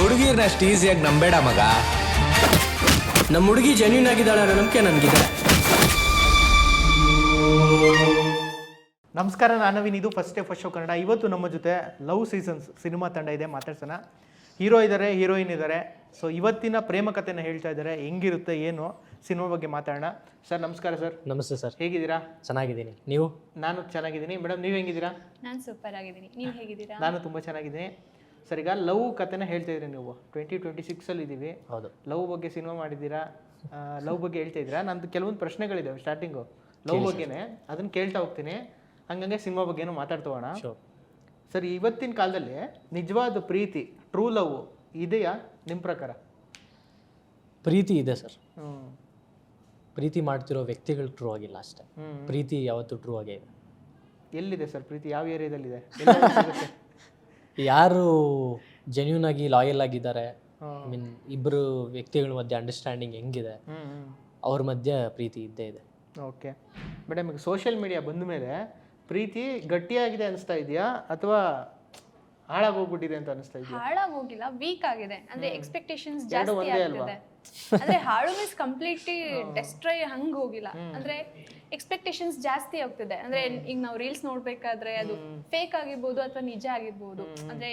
ಹುಡುಗಿರ್ನ ಅಷ್ಟು ಈಸಿಯಾಗಿ ನಂಬೇಡ ಮಗ. ನಮ್ಮ ಹುಡುಗಿ ಜೆನ್ಯೂನ್ ಆಗಿದ್ದಾಳೆ ಅನ್ನೋ ನಂಬಿಕೆ ನನಗಿದೆ. ನಮಸ್ಕಾರ, ನಾನು ನವೀನ್. ಇದು first day first show Kannada. ಇವತ್ತು ನಮ್ಮ ಜೊತೆ ಲವ್ ಸೀಸನ್ಸ್ ಸಿನಿಮಾ ತಂಡ ಇದೆ, ಮಾತಾಡ್ಸೋಣ. ಹೀರೋ ಇದ್ದಾರೆ, ಹೀರೋಯಿನ್ ಇದ್ದಾರೆ. ಸೊ ಇವತ್ತಿನ ಪ್ರೇಮ ಕಥೆನ ಹೇಳ್ತಾ ಇದ್ದಾರೆ. ಹೆಂಗಿರುತ್ತೆ ಏನು ಸಿನಿಮಾ ಬಗ್ಗೆ ಮಾತಾಡೋಣ. ಸರ್ ನಮಸ್ಕಾರ. ಸರ್ ನಮಸ್ತೆ ಸರ್. ಹೇಗಿದ್ದೀರಾ? ಚೆನ್ನಾಗಿದ್ದೀನಿ. ನೀವು? ನಾನು ಚೆನ್ನಾಗಿದ್ದೀನಿ. ಮೇಡಮ್ ನೀವು ಹೆಂಗಿದ್ದೀರಾ? ನಾನು ಸೂಪರ್ ಆಗಿದ್ದೀನಿ. ನೀವು ಹೇಗಿದ್ದೀರಾ? ನಾನು ತುಂಬ ಚೆನ್ನಾಗಿದ್ದೀನಿ. ಸರ್, ಈಗ ಲವ್ ಕಥೆನ ಹೇಳ್ತಾ ಇದ್ರಿ ನೀವು. 2026 ಇದ್ದೀವಿ. ಹೌದು. ಲವ್ ಬಗ್ಗೆ ಸಿನಿಮಾ ಮಾಡಿದ್ದೀರಾ, ಲವ್ ಬಗ್ಗೆ ಹೇಳ್ತಾ ಇದ್ದೀರಾ. ನಂದು ಕೆಲವೊಂದು ಪ್ರಶ್ನೆಗಳಿದ್ದಾವೆ ಸ್ಟಾರ್ಟಿಂಗು ಲವ್ ಬಗ್ಗೆನೇ, ಅದನ್ನು ಕೇಳ್ತಾ ಹೋಗ್ತೀನಿ. ಹಂಗಂಗೆ ಸಿನಿಮಾ ಬಗ್ಗೆನೂ ಮಾತಾಡ್ತೋಣ. ಸರ್, ಇವತ್ತಿನ ಕಾಲದಲ್ಲಿ ನಿಜವಾದ ಪ್ರೀತಿ, ಟ್ರೂ ಲವ್ ಇದೆಯಾ ನಿಮ್ಮ ಪ್ರಕಾರ? ಪ್ರೀತಿ ಇದೆ ಸರ್. ಪ್ರೀತಿ ಮಾಡ್ತಿರೋ ವ್ಯಕ್ತಿಗಳು ಟ್ರೂ ಆಗಿಲ್ಲ ಅಷ್ಟೇ. ಪ್ರೀತಿ ಯಾವತ್ತೂ ಟ್ರೂ ಆಗೇ ಇದೆ. ಎಲ್ಲಿದೆ ಸರ್ ಪ್ರೀತಿ? ಯಾವ ಏರಿಯಾದಲ್ಲಿದೆ? ಯಾರು ಜೆನ್ಯೂನ್ ಆಗಿ ಲಾಯಲ್ ಆಗಿದ್ದಾರೆ, ಮೀನ್ ಇಬ್ಬರು ವ್ಯಕ್ತಿಗಳ ಮಧ್ಯೆ ಅಂಡರ್ಸ್ಟ್ಯಾಂಡಿಂಗ್ ಹೆಂಗಿದೆ, ಅವ್ರ ಮಧ್ಯೆ ಪ್ರೀತಿ ಇದ್ದೇ ಇದೆ. ಓಕೆ ಮೇಡಮ್, ಈಗ ಸೋಷಿಯಲ್ ಮೀಡಿಯಾ ಬಂದ ಮೇಲೆ ಪ್ರೀತಿ ಗಟ್ಟಿಯಾಗಿದೆ ಅನಿಸ್ತಾ ಇದೆಯಾ ಅಥವಾ ಹಾಳಾಗೋಗ್ಬಿಟ್ಟಿದೆ ಅಂತ ಅನಿಸ್ತಾ ಇದೆಯಾ? ಹಾಳಾಗೋಗಿಲ್ಲ, ವೀಕ್ ಆಗಿದೆ. ಅಂದ್ರೆ ಎಕ್ಸ್ಪೆಕ್ಟೇಷನ್ಸ್ ಜಾಸ್ತಿ ಆಗ್ತಿದೆ. ಅಂದ್ರೆ ಹಾಳು ಮೀನ್ಸ್ ಕಂಪ್ಲೀಟ್ಲಿ ಡೆಸ್ಟ್ರಾಯ್ ಹಂಗ್ ಹೋಗಿಲ್ಲ. ಅಂದ್ರೆ ಎಕ್ಸ್ಪೆಕ್ಟೇಷನ್ಸ್ ಜಾಸ್ತಿ ಆಗ್ತಿದೆ. ಅಂದ್ರೆ ಈಗ ನಾವು ರೀಲ್ಸ್ ನೋಡ್ಬೇಕಾದ್ರೆ ಅದು ಫೇಕ್ ಆಗಿರ್ಬೋದು ಅಥವಾ ನಿಜ ಆಗಿರ್ಬೋದು. ಅಂದ್ರೆ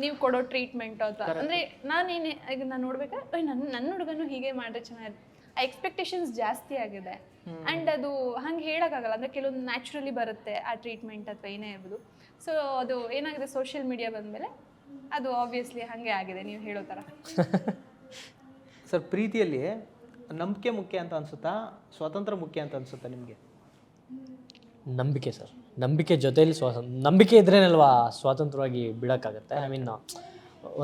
ನೀವು ಕೊಡೋ ಟ್ರೀಟ್ಮೆಂಟ್ ಅಥವಾ ಅಂದ್ರೆ ನಾನೇನು ಈಗ ನಾನು ನೋಡ್ಬೇಕಾದ್ರೆ ನನ್ನ ಹುಡುಗನು ಹೀಗೆ ಮಾಡಿದ್ರೆ ಚೆನ್ನಾಗಿ, ಆ ಎಕ್ಸ್ಪೆಕ್ಟೇಷನ್ಸ್ ಜಾಸ್ತಿ ಆಗಿದೆ. ಅಂಡ್ ಅದು ಹಂಗೆ ಹೇಳೋಕ್ಕಾಗಲ್ಲ. ಅಂದ್ರೆ ಕೆಲವೊಂದು ನ್ಯಾಚುರಲಿ ಬರುತ್ತೆ ಆ ಟ್ರೀಟ್ಮೆಂಟ್ ಅಥವಾ ಏನೇ ಇರ್ಬೋದು. ಸೊ ಅದು ಏನಾಗಿದೆ, ಸೋಷಿಯಲ್ ಮೀಡಿಯಾ ಬಂದಮೇಲೆ ಅದು ಆಬ್ವಿಯಸ್ಲಿ ಹಾಗೆ ಆಗಿದೆ ನೀವು ಹೇಳೋ ಥರ. ಸರ್, ಪ್ರೀತಿಯಲ್ಲಿ ನಂಬಿಕೆ ಮುಖ್ಯ ಅಂತ ಅನ್ಸುತ್ತಾ, ಸ್ವಾತಂತ್ರ್ಯ ಮುಖ್ಯ ಅಂತ ಅನ್ಸುತ್ತಾ ನಿಮಗೆ? ನಂಬಿಕೆ ಸರ್. ನಂಬಿಕೆ ಜೊತೆಯಲ್ಲಿ ನಂಬಿಕೆ ಇದ್ರೇನಲ್ವಾ ಸ್ವಾತಂತ್ರ್ಯವಾಗಿ ಬಿಡೋಕ್ಕಾಗತ್ತೆ. ಐ ಮೀನ್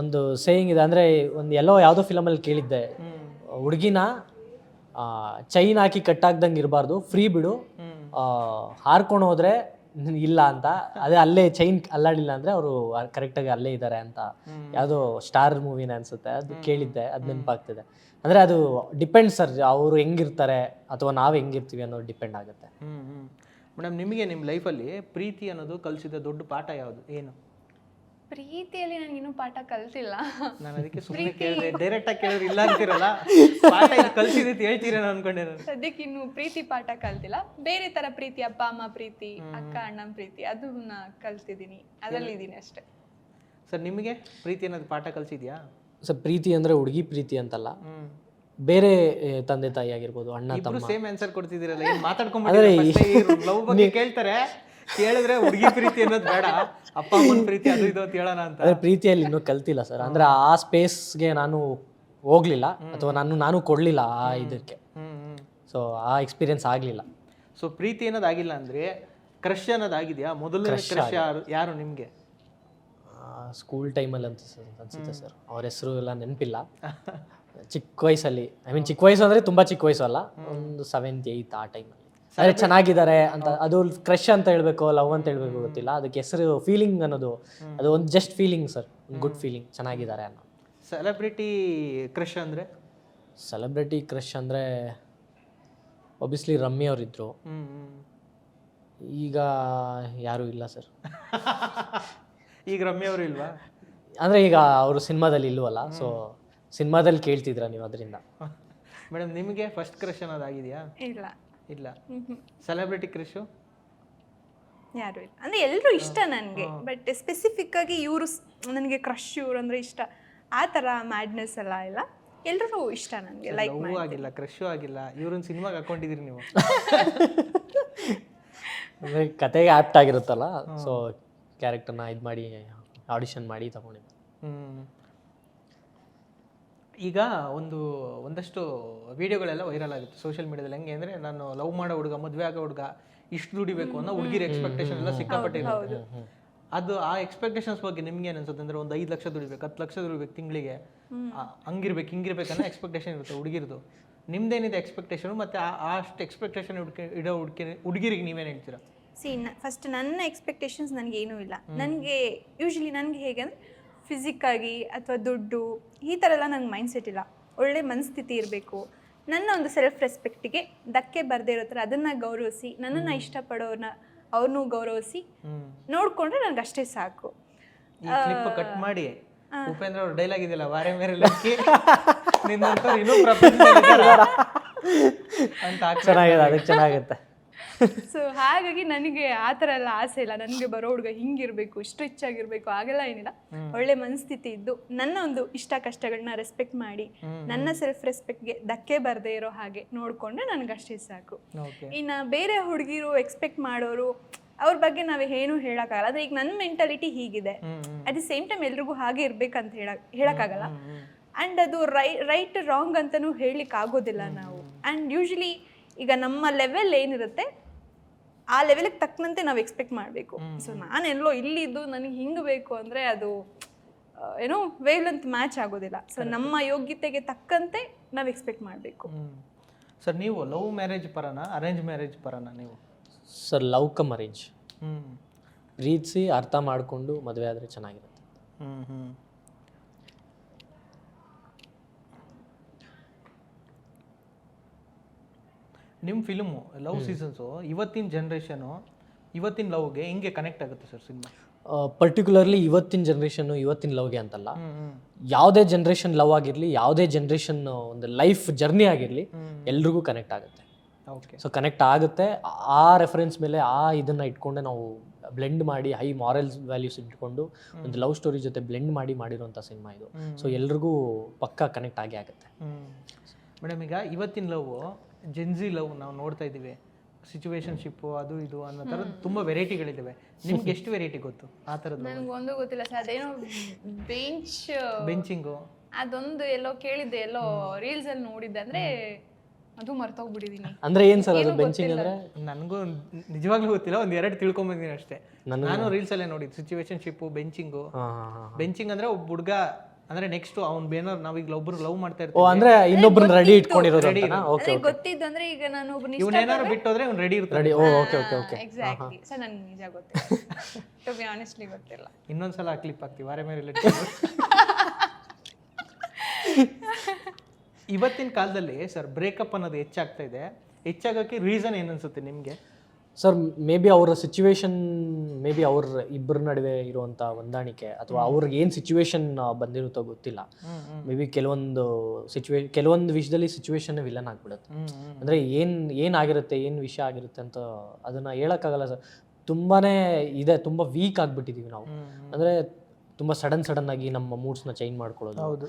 ಒಂದು ಸೇಯಿಂಗ್ ಇದೆ, ಅಂದರೆ ಒಂದು ಯಾವುದೋ ಫಿಲಮಲ್ಲಿ ಕೇಳಿದ್ದೆ, ಹುಡುಗಿನ ಚೈನ್ ಹಾಕಿ ಕಟ್ಟಾಕ್ದಂಗೆ ಇರಬಾರ್ದು, ಫ್ರೀ ಬಿಡು, ಹಾರ್ಕೊಂಡು ಹೋದ್ರೆ ಇಲ್ಲ ಅಂತ. ಅದೇ ಅಲ್ಲೇ ಚೈನ್ ಅಲ್ಲಾಡಿಲ್ಲ ಅಂದರೆ ಅವರು ಕರೆಕ್ಟಾಗಿ ಅಲ್ಲೇ ಇದ್ದಾರೆ ಅಂತ ಯಾವುದೋ ಸ್ಟಾರ್ ಮೂವಿನ ಅನಿಸುತ್ತೆ, ಅದು ಕೇಳಿದ್ದೆ, ಅದು ನೆನಪಾಗ್ತಿದೆ. ಅಂದರೆ ಅದು ಡಿಪೆಂಡ್ ಸರ್, ಅವರು ಹೆಂಗಿರ್ತಾರೆ ಅಥವಾ ನಾವು ಹೆಂಗಿರ್ತೀವಿ ಅನ್ನೋದು ಡಿಪೆಂಡ್ ಆಗುತ್ತೆ. ಮೇಡಮ್, ನಿಮಗೆ ನಿಮ್ಮ ಲೈಫಲ್ಲಿ ಪ್ರೀತಿ ಅನ್ನೋದು ಕಲಿಸಿದ ದೊಡ್ಡ ಪಾಠ ಯಾವುದು, ಏನು? ಪ್ರೀತಿಯಲ್ಲಿ ನನಗಿನ್ನೂ ಪಾಠ ಕಲ್ತಿಲ್ಲ. ನಾನು ಅದಕ್ಕೆ ಸುಮ್ಮನೆ ಕೇಳಿದೆ, ಡೈರೆಕ್ಟ್ ಆಗಿ ಕೇಳಿದ್ರೆ ಇಲ್ಲ ಅಂತಿರಲ್ಲ, ಪಾಠ ಕಲಿಸಿದೆ ಹೇಳ್ತೀರೇನೋ ಅನ್ಕೊಂಡೆ ನಾನು. ಸದ್ಯಕ್ಕೆ ಇನ್ನು ಪ್ರೀತಿ ಪಾಠ ಕಲ್ತಿಲ್ಲ. ಬೇರೆ ತರ ಪ್ರೀತಿ, ಅಪ್ಪ ಅಮ್ಮ ಪ್ರೀತಿ, ಅಕ್ಕ ಅಣ್ಣನ ಪ್ರೀತಿ, ಅದನ್ನ ಕಲ್ತಿದ್ದೀನಿ, ಅದರಲ್ಲಿ ಇದ್ದೀನಿ ಅಷ್ಟೇ. ಸರ್, ನಿಮಗೆ ಪ್ರೀತಿ ಅನ್ನೋದು ಪಾಠ ಕಲಿಸಿದ್ಯಾ? ಸರ್, ಪ್ರೀತಿ ಅಂದರೆ ಹುಡುಗಿ ಪ್ರೀತಿ ಅಂತಲ್ಲ, ಬೇರೆ ತಂದೆ ತಾಯಿ ಆಗಿರ್ಬೋದು, ಅಣ್ಣ ತಮ್ಮ. ಸೇಮ್ ಆನ್ಸರ್ ಕೊಡ್ತಿದ್ದೀರಲ್ಲ, ಏನು ಮಾತಾಡ್ಕೊಂಡ್ಬಿಟ್ಟಿದ್ದೀರಾ? ಲವ್ ಬಗ್ಗೆ ಕೇಳ್ತಾರೆ, ಕೇಳಿದ್ರೆ ಹುಡುಗಿ ಪ್ರೀತಿ ಅನ್ನೋದು ಬೇಡ, ಅಪ್ಪ ಅಮ್ಮನ ಪ್ರೀತಿ ಅದು ಇದು ಅಂತ ಹೇಳೋಣ ಅಂತ. ಅದೇ ಪ್ರೀತಿಯಲ್ಲಿ ಇನ್ನೂ ಕಲ್ತಿಲ್ಲ ಸರ್. ಅಂದರೆ ಆ ಸ್ಪೇಸ್ಗೆ ನಾನು ಹೋಗ್ಲಿಲ್ಲ ಅಥವಾ ನಾನು ಕೊಡಲಿಲ್ಲ ಆ ಇದಕ್ಕೆ. ಸೊ ಆ ಎಕ್ಸ್ಪೀರಿಯನ್ಸ್ ಆಗಲಿಲ್ಲ. ಸೊ ಪ್ರೀತಿ ಅನ್ನೋದಾಗಿಲ್ಲ ಅಂದರೆ ಕ್ರಶ್ ಅನ್ನೋದಾಗಿದೆಯಾ? ಮೊದಲನೇ ಕ್ರಶ್ ಯಾರು ನಿಮಗೆ? ಸ್ಕೂಲ್ ಟೈಮಲ್ಲಿ ಅನ್ಸುತ್ತೆ ಸರ್, ಅವ್ರ ಹೆಸರು ಎಲ್ಲ ನೆನಪಿಲ್ಲ. ಚಿಕ್ಕ ವಯಸ್ಸಲ್ಲಿ, ಐ ಮೀನ್ ಚಿಕ್ಕ ವಯಸ್ಸು ಅಂದರೆ ತುಂಬ ಚಿಕ್ಕ ವಯಸ್ಸು ಅಲ್ಲ, ಒಂದು 7th 8th ಆ ಟೈಮಲ್ಲಿ. ಅದೇ ಚೆನ್ನಾಗಿದ್ದಾರೆ ಅಂತ, ಅದು ಕ್ರಶ್ ಅಂತ ಹೇಳ್ಬೇಕು, ಲವ್ ಅಂತ ಹೇಳ್ಬೇಕು ಗೊತ್ತಿಲ್ಲ, ಅದಕ್ಕೆ ಹೆಸರು ಫೀಲಿಂಗ್ ಅನ್ನೋದು, ಅದು ಒಂದು ಜಸ್ಟ್ ಫೀಲಿಂಗ್ ಸರ್, ಒಂದು ಗುಡ್ ಫೀಲಿಂಗ್, ಚೆನ್ನಾಗಿದ್ದಾರೆ ಅನ್ನೋ. ಸೆಲೆಬ್ರಿಟಿ ಕ್ರಶ್ ಅಂದರೆ? ಸೆಲೆಬ್ರಿಟಿ ಕ್ರಶ್ ಅಂದರೆ ಒಬ್ವಿಯಸ್ಲಿ ರಮ್ಮಿ ಅವರಿದ್ದರು, ಈಗ ಯಾರೂ ಇಲ್ಲ ಸರ್. ಈಗ ರಮ್ಯ ಅವರು ಇಲ್ವಾ? ಅಂದರೆ ಈಗ ಅವರು ಸಿನಿಮಾದಲ್ಲಿ ಇಲ್ವಲ್ಲ, ಸೊ ಸಿನಿಮಾದಲ್ಲಿ ಕೇಳ್ತಿದ್ರ ನೀವು, ಅದರಿಂದ. ಮೇಡಮ್, ನಿಮಗೆ ಫಸ್ಟ್ ಕ್ರಶ್ ಅನ್ನೋದಾಗಿದೆಯಾ? ಇಲ್ಲ ಇಲ್ಲ. ಸೆಲೆಬ್ರಿಟಿ ಕ್ರಶು ಯಾರು ಇಲ್ಲ. ಅಂದ್ರೆ ಎಲ್ಲರೂ ಇಷ್ಟ ನನಗೆ, ಬಟ್ ಸ್ಪೆಸಿಫಿಕ್ ಆಗಿ ಇವರು ನನಗೆ ಕ್ರಶ್, ಇವ್ರು ಅಂದ್ರೆ ಇಷ್ಟ, ಆ ಥರ ಮ್ಯಾಡ್ನೆಸ್ ಎಲ್ಲ ಇಲ್ಲ. ಎಲ್ಲರೂ ಇಷ್ಟ ನನಗೆ, ಲೈಕ್ ಆಗಿಲ್ಲ, ಕ್ರಶು ಆಗಿಲ್ಲ, ಇವ್ರನ್ನ ಸಿನಿಮಾಗೆ ಹಾಕೊಂಡಿದ್ದೀರಿ ನೀವು. ಅಂದರೆ ಕತೆಗೆ ಆ್ಯಪ್ಟ್ ಆಗಿರುತ್ತಲ್ಲ, ಸೊ ಕ್ಯಾರೆಕ್ಟರ್ನ ಇದು ಮಾಡಿ ಆಡಿಷನ್ ಮಾಡಿ ತಗೊಂಡಿದ್ದೆ. ಈಗ ಒಂದಷ್ಟು ವಿಡಿಯೋಗಳೆಲ್ಲ ವೈರಲ್ ಆಗುತ್ತೆ ಸೋಷಿಯಲ್ ಮೀಡಿಯಾದಲ್ಲಿ. ಹೆಂಗೆ ಅಂದರೆ, ನಾನು ಲವ್ ಮಾಡೋ ಹುಡುಗ, ಮದುವೆ ಆಗೋ ಹುಡುಗ ಇಷ್ಟು ದುಡಿಬೇಕು ಅನ್ನೋ ಹುಡುಗಿರ ಎಕ್ಸ್ಪೆಕ್ಟೇಷನ್ ಎಲ್ಲ ಸಿಕ್ಕಾಪಟ್ಟಿರುತ್ತೆ. ಅದು ಆ ಎಕ್ಸ್ಪೆಕ್ಟೇಷನ್ಸ್ ಬಗ್ಗೆ ನಿಮ್ಗೆ ಏನು ಅನ್ಸುತ್ತೆ? ಅಂದರೆ ಒಂದು 5 ಲಕ್ಷ ದುಡಿಬೇಕು, 10 ಲಕ್ಷ ದುಡಿಬೇಕು ತಿಂಗಳಿಗೆ, ಹಂಗಿರ್ಬೇಕು ಹಿಂಗಿರ್ಬೇಕು ಅನ್ನೋ ಎಕ್ಸ್ಪೆಕ್ಟೇಷನ್ ಇರುತ್ತೆ ಹುಡುಗಿರದು. ನಿಮ್ದೇನಿದೆ ಎಕ್ಸ್ಪೆಕ್ಟೇಷನು? ಮತ್ತು ಅಷ್ಟು ಎಕ್ಸ್ಪೆಕ್ಟೇಷನ್ ಇಡೋ ಹುಡುಗಿರಿಗೆ ನೀವೇನು ಹೇಳ್ತೀರಾ? ಫಸ್ಟ್ ನನ್ನ ಎಕ್ಸ್ಪೆಕ್ಟೇಷನ್ಸ್ ನನಗೇನೂ ಇಲ್ಲ. ನನಗೆ ಯೂಶ್ವಲಿ ನನಗೆ ಹೇಗೆ ಅಂದರೆ ಫಿಸಿಕ್ಕಾಗಿ ಅಥವಾ ದುಡ್ಡು ಈ ಥರ ಎಲ್ಲ ನಂಗೆ ಮೈಂಡ್ಸೆಟ್ ಇಲ್ಲ. ಒಳ್ಳೆ ಮನಸ್ಥಿತಿ ಇರಬೇಕು, ನನ್ನ ಒಂದು ಸೆಲ್ಫ್ ರೆಸ್ಪೆಕ್ಟಿಗೆ ಧಕ್ಕೆ ಬರದೇ ಇರೋ ಥರ ಅದನ್ನು ಗೌರವಿಸಿ, ನನ್ನನ್ನು ಇಷ್ಟಪಡೋರನ್ನ ಅವ್ರನ್ನೂ ಗೌರವಿಸಿ ನೋಡಿಕೊಂಡ್ರೆ ನನಗೆ ಅಷ್ಟೇ ಸಾಕು. ಈ ಕ್ಲಿಪ್ ಕಟ್ ಮಾಡಿ ಉಪೇಂದ್ರ ಅವ್ರ ಡೈಲಾಗ್ ಇದೆಯಲ್ಲ, ವಾರೆ ಮೇರೆ ಲಕ್ಕಿ ನಿನ್ನಂತ ಇನ್ನೂ ಪ್ರಪಂಚದಲ್ಲಿ ಇದಾರಾ? ಅಂತ ಚೆನ್ನಾಗಿದೆ, ಅದಕ್ಕೆ ಚೆನ್ನಾಗಿರುತ್ತೆ. ಸೊ ಹಾಗಾಗಿ ನನಗೆ ಆ ಥರ ಎಲ್ಲ ಆಸೆ ಇಲ್ಲ. ನನಗೆ ಬರೋ ಹುಡುಗ ಹಿಂಗಿರ್ಬೇಕು, ಇಷ್ಟು ರಿಚ್ ಆಗಿರ್ಬೇಕು, ಹಾಗೆಲ್ಲ ಏನಿಲ್ಲ. ಒಳ್ಳೆ ಮನಸ್ಥಿತಿ ಇದ್ದು ನನ್ನ ಒಂದು ಇಷ್ಟ ಕಷ್ಟಗಳನ್ನ ರೆಸ್ಪೆಕ್ಟ್ ಮಾಡಿ ನನ್ನ ಸೆಲ್ಫ್ ರೆಸ್ಪೆಕ್ಟ್ಗೆ ಧಕ್ಕೆ ಬರದೇ ಇರೋ ಹಾಗೆ ನೋಡಿಕೊಂಡ್ರೆ ನನಗಷ್ಟೇ ಸಾಕು. ಇನ್ನು ಬೇರೆ ಹುಡುಗಿರು ಎಕ್ಸ್ಪೆಕ್ಟ್ ಮಾಡೋರು ಅವ್ರ ಬಗ್ಗೆ ನಾವು ಏನು ಹೇಳೋಕ್ಕಾಗಲ್ಲ. ಆದರೆ ಈಗ ನನ್ನ ಮೆಂಟಾಲಿಟಿ ಹೀಗಿದೆ, ಅಟ್ ದಿ ಸೇಮ್ ಟೈಮ್ ಎಲ್ರಿಗೂ ಹಾಗೆ ಇರ್ಬೇಕಂತ ಹೇಳೋಕ್ಕಾಗಲ್ಲ. ಆ್ಯಂಡ್ ಅದು ರೈಟ್ ರಾಂಗ್ ಅಂತಲೂ ಹೇಳಲಿಕ್ಕೆ ಆಗೋದಿಲ್ಲ ನಾವು. ಆ್ಯಂಡ್ ಯೂಶ್ವಲಿ ಈಗ ನಮ್ಮ ಲೆವೆಲ್ ಏನಿರುತ್ತೆ ಆ ಲೆವೆಲ್ಗೆ ತಕ್ಕಂತೆ ನಾವು ಎಕ್ಸ್ಪೆಕ್ಟ್ ಮಾಡಬೇಕು. ಸೊ ನಾನೆಲ್ಲೋ ಇಲ್ಲಿದ್ದು ನನಗೆ ಹಿಂಗೆ ಬೇಕು ಅಂದರೆ ಅದು ಏನೋ ವೇವ್ ಲೆಂತ್ ಮ್ಯಾಚ್ ಆಗೋದಿಲ್ಲ. ಸೊ ನಮ್ಮ ಯೋಗ್ಯತೆಗೆ ತಕ್ಕಂತೆ ನಾವು ಎಕ್ಸ್ಪೆಕ್ಟ್ ಮಾಡಬೇಕು. ಸರ್ ನೀವು ಲವ್ ಮ್ಯಾರೇಜ್ ಪರನಾ ಅರೇಂಜ್ ಮ್ಯಾರೇಜ್ ಪರನಾ ನೀವು? Sir love come arrange. ಪ್ರೀತಿಸಿ ಅರ್ಥ ಮಾಡಿಕೊಂಡು ಮದುವೆ ಆದರೆ ಚೆನ್ನಾಗಿರುತ್ತೆ. ನಿಮ್ಮ ಫಿಲ್ಮು ಲವ್ ಸೀಸನ್ಸು ಇವತ್ತಿನ ಜನ್ರೇಷನು ಇವತ್ತಿನ ಲವ್ಗೆ ಹೆಂಗೆ ಕನೆಕ್ಟ್ ಆಗುತ್ತೆ ಸರ್ ಸಿನಿಮಾ? ಪರ್ಟಿಕ್ಯುಲರ್ಲಿ ಇವತ್ತಿನ ಜನ್ರೇಷನ್ನು ಇವತ್ತಿನ ಲವ್ಗೆ ಅಂತಲ್ಲ, ಯಾವುದೇ ಜನ್ರೇಷನ್ ಲವ್ ಆಗಿರಲಿ, ಯಾವುದೇ ಜನ್ರೇಷನ್ ಒಂದು ಲೈಫ್ ಜರ್ನಿ ಆಗಿರಲಿ, ಎಲ್ರಿಗೂ ಕನೆಕ್ಟ್ ಆಗುತ್ತೆ. ಓಕೆ. ಸೊ ಕನೆಕ್ಟ್ ಆಗುತ್ತೆ. ಆ ರೆಫರೆನ್ಸ್ ಮೇಲೆ ಇದನ್ನು ಇಟ್ಕೊಂಡೆ ನಾವು ಬ್ಲೆಂಡ್ ಮಾಡಿ ಹೈ ಮಾರಲ್ಸ್ ವ್ಯಾಲ್ಯೂಸ್ ಇಟ್ಕೊಂಡು ಒಂದು ಲವ್ ಸ್ಟೋರಿ ಜೊತೆ ಬ್ಲೆಂಡ್ ಮಾಡಿರೋಂಥ ಸಿನಿಮಾ ಇದು. ಸೊ ಎಲ್ರಿಗೂ ಪಕ್ಕಾ ಕನೆಕ್ಟ್ ಆಗೇ ಆಗುತ್ತೆ. ಮೇಡಮ್, ಈಗ ಇವತ್ತಿನ ಲವ್ ಜೆನ್ಜಿ ಲವ್ ನಾವು ನೋಡ್ತಾ ಇದ್ದೀವಿ, ಸಿಚುವೇಶನ್ಶಿಪ್ಪು ಅದು ಇದು ಅನ್ನೋ ಥರದ್ದು ತುಂಬ ವೆರೈಟಿಗಳಿದ್ದಾವೆ. ನಿಮ್ಗೆ ಎಷ್ಟು ವೆರೈಟಿ ಗೊತ್ತು ಆ ಥರದ್ದು? ನನಗೊಂದು ಗೊತ್ತಿಲ್ಲ ಸರ್, ಅದೇನೋ ಬೆಂಚಿಂಗು ಅದೊಂದು ಎಲ್ಲೋ ಕೇಳಿದ್ದೆ, ಎಲ್ಲೋ ರೀಲ್ಸ್ ಅಲ್ಲಿ ನೋಡಿದ್ದೆ. ಅಂದ್ರೆ ಅದು ಮರ್ತೋಗ್ಬಿಟ್ಟಿದೀನಿ. ಅಂದ್ರೆ ಏನ್ ಸರ್ ಅದು ಬೆಂಚಿಂಗ್ ಅಂದ್ರೆ? ನನಗೂ ನಿಜವಾಗ್ಲೂ ಗೊತ್ತಿಲ್ಲ, ಒಂದ್ ಎರಡು ತಿಳ್ಕೊಂಬಂದಿನಿ ಅಷ್ಟೇ. ನಾನು ರೀಲ್ಸ್ ಅಲ್ಲೇ ನೋಡಿದ್ದು ಸಿಚುವೇಶನ್ಶಿಪ್ಪು, ಬೆಂಚಿಂಗು. ಬೆಂಚಿಂಗ್ ಅಂದ್ರೆ ಒಬ್ಬ ಹುಡುಗ ಅಂದ್ರೆ ನೆಕ್ಸ್ಟ್ ಅವ್ನ್ ಬೇನರ್ ನಾವೀಗ ಒಬ್ರು ಲವ್ ಮಾಡ್ತಾ ಇರ್ತೀವಿ ಅಂದ್ರೆ ಇನ್ನೊಬ್ಬರನ್ನ ರೆಡಿ ಇಟ್ಕೊಂಡಿರೋದು. ಗೊತ್ತಿದ್ದು ಅಂದ್ರೆ ಈಗ ನಾನು ಒಬ್ಬನ ಇವನೇನಾರು ಬಿಟ್ಟೋದ್ರೆ ಅವ್ನು ರೆಡಿ ಇರ್ತಾನೆ. ಎಕ್ಸಾಕ್ಟ್ಲಿ ಸರ್, ನನಗೆ ನಿಜ ಗೊತ್ತಿಲ್ಲ, ಟು ಬಿ ಆನೆಸ್ಟ್ಲಿ ಗೊತ್ತಿಲ್ಲ. ಇನ್ನೊಂದ್ಸಲ ಕ್ಲಿಪ್ ಹಾಕ್ತೀವಿ ವಾರೆ ಮೇಲೆ. ಇವತ್ತಿನ ಕಾಲದಲ್ಲಿ ಸರ್ ಬ್ರೇಕಪ್ ಅನ್ನೋದು ಹೆಚ್ಚಾಗ್ತಾ ಇದೆ. ಹೆಚ್ಚಾಗಕ್ಕೆ ರೀಸನ್ ಏನನ್ಸುತ್ತೆ ನಿಮಗೆ? ಸರ್ ಮೇ ಬಿ ಅವರ ಸಿಚುವೇಶನ್, ಮೇ ಬಿ ಅವ್ರ ಇಬ್ಬರ ನಡುವೆ ಇರುವಂಥ ಹೊಂದಾಣಿಕೆ, ಅಥವಾ ಅವ್ರಿಗೆ ಏನು ಸಿಚುವೇಶನ್ ಬಂದಿರುತ್ತೋ ಗೊತ್ತಿಲ್ಲ. ಮೇ ಬಿ ಕೆಲವೊಂದು ವಿಷಯದಲ್ಲಿ ಸಿಚುವೇಶನ್ ವಿಲನ್ ಆಗ್ಬಿಡುತ್ತೆ. ಅಂದರೆ ಏನಾಗಿರುತ್ತೆ, ಏನು ವಿಷಯ ಆಗಿರುತ್ತೆ ಅಂತ ಅದನ್ನು ಹೇಳೋಕ್ಕಾಗಲ್ಲ ಸರ್. ತುಂಬಾ ಇದೆ, ತುಂಬ ವೀಕ್ ಆಗಿಬಿಟ್ಟಿದ್ದೀವಿ ನಾವು. ಅಂದರೆ ತುಂಬ ಸಡನ್ ಆಗಿ ನಮ್ಮ ಮೂಡ್ಸ್ನ ಚೇಂಜ್ ಮಾಡ್ಕೊಳ್ಳೋದು,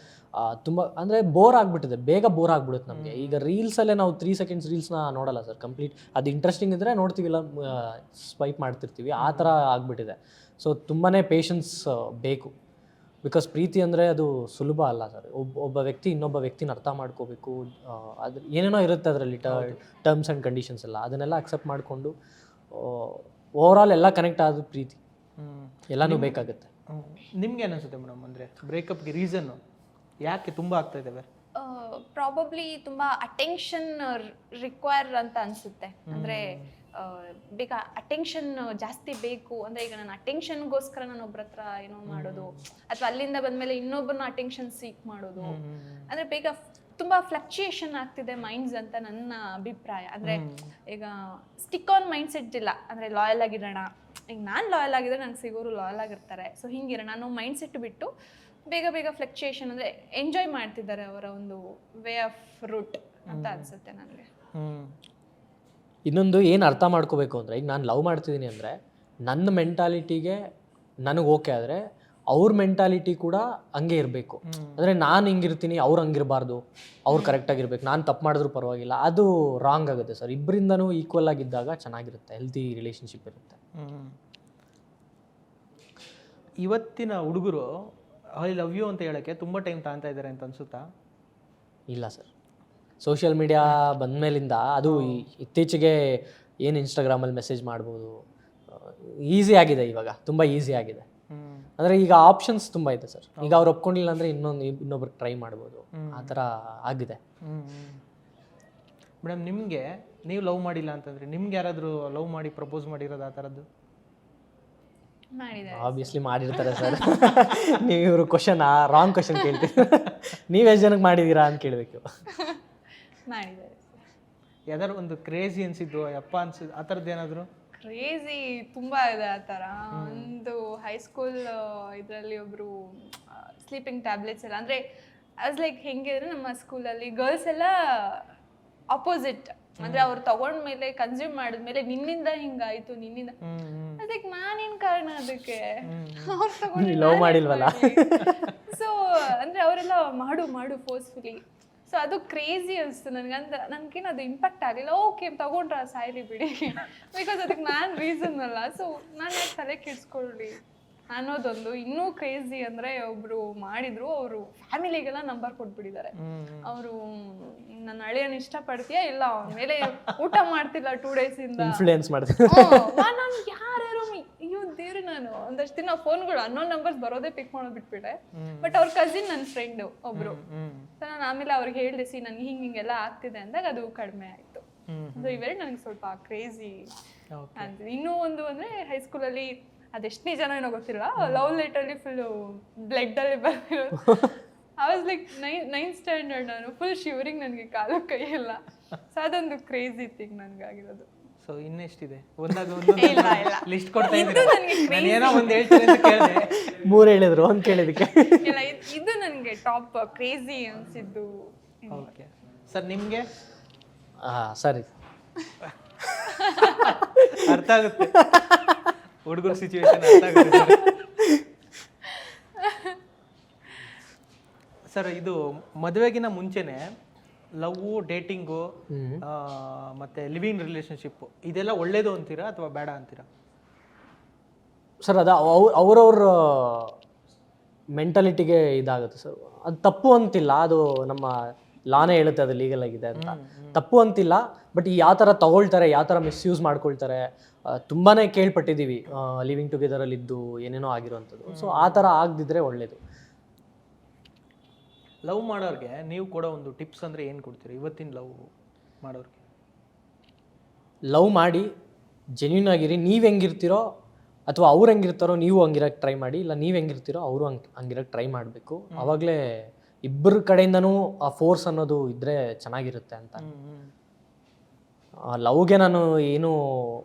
ತುಂಬ ಅಂದರೆ ಬೋರ್ ಆಗಿಬಿಟ್ಟಿದೆ, ಬೇಗ ಬೋರ್ ಆಗಿಬಿಡುತ್ತೆ ನಮಗೆ. ಈಗ ರೀಲ್ಸಲ್ಲೇ ನಾವು 3 seconds ರೀಲ್ಸ್ನ ನೋಡಲ್ಲ ಸರ್ ಕಂಪ್ಲೀಟ್. ಅದು ಇಂಟ್ರೆಸ್ಟಿಂಗ್ ಇದ್ದರೆ ನೋಡ್ತೀವಿಲ್ಲ, ಸ್ವೈಪ್ ಮಾಡ್ತಿರ್ತೀವಿ, ಆ ಥರ ಆಗಿಬಿಟ್ಟಿದೆ. ಸೊ ತುಂಬಾ ಪೇಷನ್ಸ್ ಬೇಕು. ಬಿಕಾಸ್ ಪ್ರೀತಿ ಅಂದರೆ ಅದು ಸುಲಭ ಅಲ್ಲ ಸರ್. ಒಬ್ಬ ವ್ಯಕ್ತಿ ಇನ್ನೊಬ್ಬ ವ್ಯಕ್ತಿನ ಅರ್ಥ ಮಾಡ್ಕೋಬೇಕು. ಅದು ಏನೇನೋ ಇರುತ್ತೆ ಅದರಲ್ಲಿ, ಟರ್ಮ್ಸ್ ಆ್ಯಂಡ್ ಕಂಡೀಷನ್ಸ್ ಎಲ್ಲ, ಅದನ್ನೆಲ್ಲ ಅಕ್ಸೆಪ್ಟ್ ಮಾಡಿಕೊಂಡು ಓವರಾಲ್ ಎಲ್ಲ ಕನೆಕ್ಟ್ ಆದ ಪ್ರೀತಿ ಎಲ್ಲನೂ ಬೇಕಾಗುತ್ತೆ. ನಿಮ್ಗೆ ಏನಿಸುತ್ತೆ ಮೇಡಮ್, ಅಂದರೆ ಬ್ರೇಕಪ್ಗೆ ರೀಸನ್ನು ಯಾಕೆ ತುಂಬ ಆಗ್ತಾ ಇದ್ದಾವೆ? ಪ್ರಾಬಬ್ಲಿ ತುಂಬ ಅಟೆನ್ಷನ್ ರಿಕ್ವೈರ್ ಅಂತ ಅನಿಸುತ್ತೆ. ಅಂದರೆ ಬೇಗ ಅಟೆನ್ಷನ್ ಜಾಸ್ತಿ ಬೇಕು. ಅಂದರೆ ಈಗ ನಾನು ಅಟೆನ್ಷನ್ಗೋಸ್ಕರ ನಾನು ಒಬ್ಬರ ಹತ್ರ ಏನೋ ಮಾಡೋದು, ಅಥವಾ ಅಲ್ಲಿಂದ ಬಂದಮೇಲೆ ಇನ್ನೊಬ್ಬರನ್ನ ಅಟೆನ್ಷನ್ ಸೀಕ್ ಮಾಡೋದು. ಅಂದರೆ ಬೇಗ ತುಂಬ ಫ್ಲಕ್ಚುಯೇಷನ್ ಆಗ್ತಿದೆ ಮೈಂಡ್ಸ್ ಅಂತ ನನ್ನ ಅಭಿಪ್ರಾಯ. ಅಂದರೆ ಈಗ ಸ್ಟಿಕ್ ಆನ್ ಮೈಂಡ್ ಸೆಟ್ ಇಲ್ಲ. ಅಂದರೆ ಲಾಯಲ್ ಆಗಿರೋಣ, ಈಗ ನಾನು ಲಾಯಲ್ ಆಗಿದ್ರೆ ನಂಗೆ ಸಿಗೋರು ಲಾಯಲ್ ಆಗಿರ್ತಾರೆ. ಸೊ ಹಿಂಗಿರೋಣ ನಾನು ಮೈಂಡ್ ಸೆಟ್ ಬಿಟ್ಟು ಬೇಗ ಫ್ಲಕ್ಚುಯೇಷನ್ ಅಂದರೆ ಎಂಜಾಯ್ ಮಾಡ್ತಿದ್ದಾರೆ ಅವರ ಒಂದು ವೇ ಆಫ್ ರೂಟ್ ಅಂತ ಅನಿಸುತ್ತೆ ನನಗೆ. ಇನ್ನೊಂದು ಏನು ಅರ್ಥ ಮಾಡ್ಕೋಬೇಕು ಅಂದರೆ, ಈಗ ನಾನು ಲವ್ ಮಾಡ್ತಿದ್ದೀನಿ ಅಂದರೆ ನನ್ನ ಮೆಂಟಾಲಿಟಿಗೆ ನನಗೆ ಓಕೆ ಆದರೆ ಅವ್ರ ಮೆಂಟಾಲಿಟಿ ಕೂಡ ಹಂಗೆ ಇರಬೇಕು. ಅಂದರೆ ನಾನು ಹಿಂಗಿರ್ತೀನಿ, ಅವ್ರು ಹಂಗಿರಬಾರ್ದು, ಅವ್ರು ಕರೆಕ್ಟಾಗಿರ್ಬೇಕು, ನಾನು ತಪ್ಪು ಮಾಡಿದ್ರು ಪರವಾಗಿಲ್ಲ. ಅದು ರಾಂಗ್ ಆಗುತ್ತೆ ಸರ್. ಇಬ್ಬರಿಂದನೂ ಈಕ್ವಲ್ ಆಗಿದ್ದಾಗ ಚೆನ್ನಾಗಿರುತ್ತೆ, ಹೆಲ್ತಿ ರಿಲೇಷನ್ಶಿಪ್ ಇರುತ್ತೆ. ಇವತ್ತಿನ ಹುಡುಗರು ಐ ಲವ್ ಯು ಅಂತ ಹೇಳೋಕ್ಕೆ ತುಂಬ ಟೈಮ್ ತಗೊತಾ ಇದ್ದಾರೆ ಅಂತ ಅನ್ಸುತ್ತಾ? ಇಲ್ಲ ಸರ್, ಸೋಷಿಯಲ್ ಮೀಡಿಯಾ ಬಂದಮೇಲಿಂದ ಅದು ಇತ್ತೀಚೆಗೆ ಏನು ಇನ್ಸ್ಟಾಗ್ರಾಮಲ್ಲಿ ಮೆಸೇಜ್ ಮಾಡ್ಬೋದು, ಈಸಿ ಆಗಿದೆ. ಇವಾಗ ತುಂಬ ಈಸಿ ಆಗಿದೆ. ಅಂದರೆ ಈಗ ಆಪ್ಷನ್ಸ್ ತುಂಬ ಇದೆ ಸರ್. ಈಗ ಅವ್ರು ಒಪ್ಕೊಂಡಿಲ್ಲ ಅಂದರೆ ಇನ್ನೊಬ್ರಿಗೆ ಟ್ರೈ ಮಾಡ್ಬೋದು, ಆ ಥರ ಆಗಿದೆ. ಮೇಡಮ್, ನಿಮಗೆ ನೀವು ಲವ್ ಮಾಡಿಲ್ಲ ಅಂತಂದರೆ ನಿಮ್ಗೆ ಯಾರಾದರೂ ಲವ್ ಮಾಡಿ ಪ್ರಪೋಸ್ ಮಾಡಿರೋದು ಆ ಥರದ್ದು? ಆಬ್ವಿಯಸ್ಲಿ ಮಾಡಿರ್ತಾರೆ ಸರ್. ನೀವು ಇವರು ಕ್ವಶನ್ ರಾಂಗ್ ಕ್ವಶನ್ ಕೇಳ್ತೀವಿ. ನೀವು ಎಷ್ಟು ಜನಕ್ಕೆ ಮಾಡಿದ್ದೀರಾ ಅಂತ ಕೇಳಬೇಕು. ಮಾಡಿದ್ದಾರೆ. ಯಾವ್ದಾದ್ರು ಒಂದು ಕ್ರೇಜಿ ಅನಿಸಿದ್ದು, ಯಪ್ಪ ಅನ್ಸಿದ್ದು ಆ ಥರದ್ದು ಏನಾದರೂ? ಕ್ರೇಜಿ ತುಂಬಾ ಇದೆ ಆ ಥರ. ಒಂದು ಹೈಸ್ಕೂಲ್ ಇದರಲ್ಲಿ ಒಬ್ರು ಸ್ಲೀಪಿಂಗ್ ಟ್ಯಾಬ್ಲೆಟ್ಸ್ ಎಲ್ಲ ಅಂದರೆ ಆಸ್ ಲೈಕ್ ಹೆಂಗೆ ಅಂದರೆ ನಮ್ಮ ಸ್ಕೂಲಲ್ಲಿ ಗರ್ಲ್ಸ್ ಎಲ್ಲ ಅಪೋಸಿಟ್, ಅಂದ್ರೆ ಅವ್ರು ತಗೊಂಡ್ಮೇಲೆ ಕನ್ಸ್ಯೂಮ್ ಮಾಡಿದ್ಮೇಲೆ ನಿನ್ನಿಂದ ಹಿಂಗಾಯ್ತು ನಿನ್ನಿಂದ, ಅದಕ್ಕೆ ನಾನೇನ್ ಕಾರಣ ಅದಕ್ಕೆ, ಅವ್ರು ತಗೊಂಡು ಲವ್ ಮಾಡಿಲ್ವಲ್ಲ. ಸೊ ಅಂದ್ರೆ ಅವರೆಲ್ಲ ಮಾಡು ಮಾಡು ಫೋರ್ಸ್ಫುಲಿ. ಸೊ ಅದು ಕ್ರೇಜಿ ಅನಿಸ್ತು ನನಗೆ. ನನ್ಗೇನು ಅದು ಇಂಪ್ಯಾಕ್ಟ್ ಆಗಲಿಲ್ಲ. ಓಕೆ ತಗೊಂಡ್ರ ಸಾಯ್ಲಿ ಬಿಡಿ, ಬಿಕಾಸ್ ಅದಕ್ಕೆ ನಾನು ರೀಸನ್ ಅಲ್ಲ. ಸೊ ನಾನು ಯಾಕೆ ತಲೆ ಕೆಡ್ಸ್ಕೊಳ್ಳಿ ಅನ್ನೋದೊಂದು. ಇನ್ನೂ ಕ್ರೇಜಿ ಅಂದರೆ ಒಬ್ರು ಮಾಡಿದ್ರು, ಅವರು ಫ್ಯಾಮಿಲಿಗೆಲ್ಲ ನಂಬರ್ ಕೊಟ್ಬಿಟ್ಟಿದ್ದಾರೆ. ಅವರು ನನ್ನ ಹಳೆಯನ್ನ ಇಷ್ಟಪಡ್ತೀಯಾ ಇಲ್ಲ, ಅವನ ಮೇಲೆ ಊಟ ಮಾಡ್ತಿಲ್ಲ 2 days ಇಂದ, ಇನ್ಫ್ಲೂಯೆನ್ಸ್ ಮಾಡ್ತೀನಿ. ನಾನು ಯಾರ್ಯಾರು ಅಯ್ಯೋ ದೇವ್ರಿ, ನಾನು ಒಂದಷ್ಟು ದಿನ ಫೋನ್ಗಳು ಅನ್ನೋನ್ ನಂಬರ್ಸ್ ಬರೋದೇ ಪಿಕ್ ಮಾಡೋದು ಬಿಟ್ಬಿಟ್ಟೆ. ಬಟ್ ಅವ್ರ ಕಸಿನ್ ನನ್ನ ಫ್ರೆಂಡ್ ಒಬ್ರು, ಸೊ ನಾನು ಆಮೇಲೆ ಅವ್ರಿಗೆ ಹೇಳಿದೆ, ಸಿ ನನಗೆ ಹಿಂಗೆಲ್ಲ ಆಗ್ತಿದೆ ಅಂದಾಗ ಅದು ಕಡಿಮೆ ಆಯ್ತು. ಸೊ ಇವೆರಡು ನನಗೆ ಸ್ವಲ್ಪ ಕ್ರೇಜಿ ಅಂತಿದೆ. ಇನ್ನೂ ಒಂದು ಅಂದರೆ ಹೈಸ್ಕೂಲಲ್ಲಿ ಅದೆಷ್ಟು ನಿಜನೋ ಏನೋ ಗೊತ್ತಿಲ್ಲ, ಲವ್ ಲೆಟರ್ಲಿ ಫುಲ್ಲು ಬ್ಲಡ್ ಅಲ್ಲಿ ಬಂದಿರೋದು. I was like 9th standard, ನಾನು ಫುಲ್ ಶಿವರಿಂಗ್, ನನಗೆ ಕಾಲು ಕೈ ಎಲ್ಲ. ಸೊ ಅದೊಂದು ಕ್ರೇಜಿ ಥಿಂಗ್ ನನಗಾಗಿರೋದು. ಸೊ ಇನ್ನೆಷ್ಟಿದೆ? ಒಂದಾಗ ಲಿಸ್ಟ್ ಕೊಡ್ತಾ ಇದ್ದೀನಿ, ಏನೋ ಒಂದು ಹೇಳ್ತೀನಿ ಅಂತ ಕೇಳಿದೆ, 3 ಹೇಳಿದ್ರು, ಒಂದು ಕೇಳಿದಕ್ಕೆ ಇಲ್ಲ. ಇದು ನನಗೆ ಟಾಪ್ ಕ್ರೇಜಿ ಅನಿಸಿದ್ದು. ಓಕೆ ಸರ್, ನಿಮಗೆ ಸರಿ ಅರ್ಥ ಆಗುತ್ತೆ ಹುಡುಗರ ಸಿಚುವೇಶನ್, ಅರ್ಥ ಆಗುತ್ತೆ ಸರ್. ಇದು ಮದುವೆಗಿನ ಮುಂಚೆನೆ ಲವ್, ಡೇಟಿಂಗು ಮತ್ತೆ ಲಿವಿಂಗ್ ರಿಲೇಶನ್ಶಿಪ್ ಇದೆಲ್ಲ ಒಳ್ಳೇದು ಅಂತೀರಾ ಅಥವಾ ಬೇಡ ಅಂತೀರಾ? ಸರ್ ಅದು ಅವ್ರವ್ರ ಮೆಂಟಾಲಿಟಿಗೆ ಇದಾಗುತ್ತೆ ಸರ್. ಅದು ತಪ್ಪು ಅಂತಿಲ್ಲ, ಅದು ನಮ್ಮ ಲಾನೇ ಹೇಳುತ್ತೆ ಅದು ಲೀಗಲ್ ಆಗಿದೆ ಅಂತ, ತಪ್ಪು ಅಂತಿಲ್ಲ. ಬಟ್ ಯಾವ ಥರ ತಗೊಳ್ತಾರೆ, ಯಾವ ಥರ ಮಿಸ್ಯೂಸ್ ಮಾಡ್ಕೊಳ್ತಾರೆ, ತುಂಬಾ ಕೇಳ್ಪಟ್ಟಿದ್ದೀವಿ ಲಿವಿಂಗ್ ಟುಗೆದರಲ್ಲಿ ಇದ್ದು ಏನೇನೋ ಆಗಿರೋವಂಥದ್ದು. ಸೊ ಆ ಥರ ಆಗದಿದ್ರೆ ಒಳ್ಳೇದು. ಲವ್ ಮಾಡೋರಿಗೆ ನೀವು ಕೊಡೋ ಒಂದು ಟಿಪ್ಸ್ ಅಂದರೆ ಏನು ಕೊಡ್ತೀರಿ ಇವತ್ತಿನ ಲವ್ ಮಾಡೋರಿಗೆ? ಲವ್ ಮಾಡಿ ಜೆನ್ಯೂನ್ ಆಗಿರಿ. ನೀವು ಹೆಂಗಿರ್ತೀರೋ ಅಥವಾ ಅವ್ರು ಹೆಂಗಿರ್ತಾರೋ ನೀವು ಹಂಗಿರೋಕ್ಕೆ ಟ್ರೈ ಮಾಡಿ, ಇಲ್ಲ ನೀವು ಹೆಂಗಿರ್ತೀರೋ ಅವರು ಹಂಗಿರೋಕ್ಕೆ ಟ್ರೈ ಮಾಡಬೇಕು. ಆವಾಗಲೇ ಇಬ್ಬರ ಕಡೆಯಿಂದನೂ ಆ ಫೋರ್ಸ್ ಅನ್ನೋದು ಇದ್ದರೆ ಚೆನ್ನಾಗಿರುತ್ತೆ ಅಂತ. ಲವ್ಗೆ ನಾನು ಏನು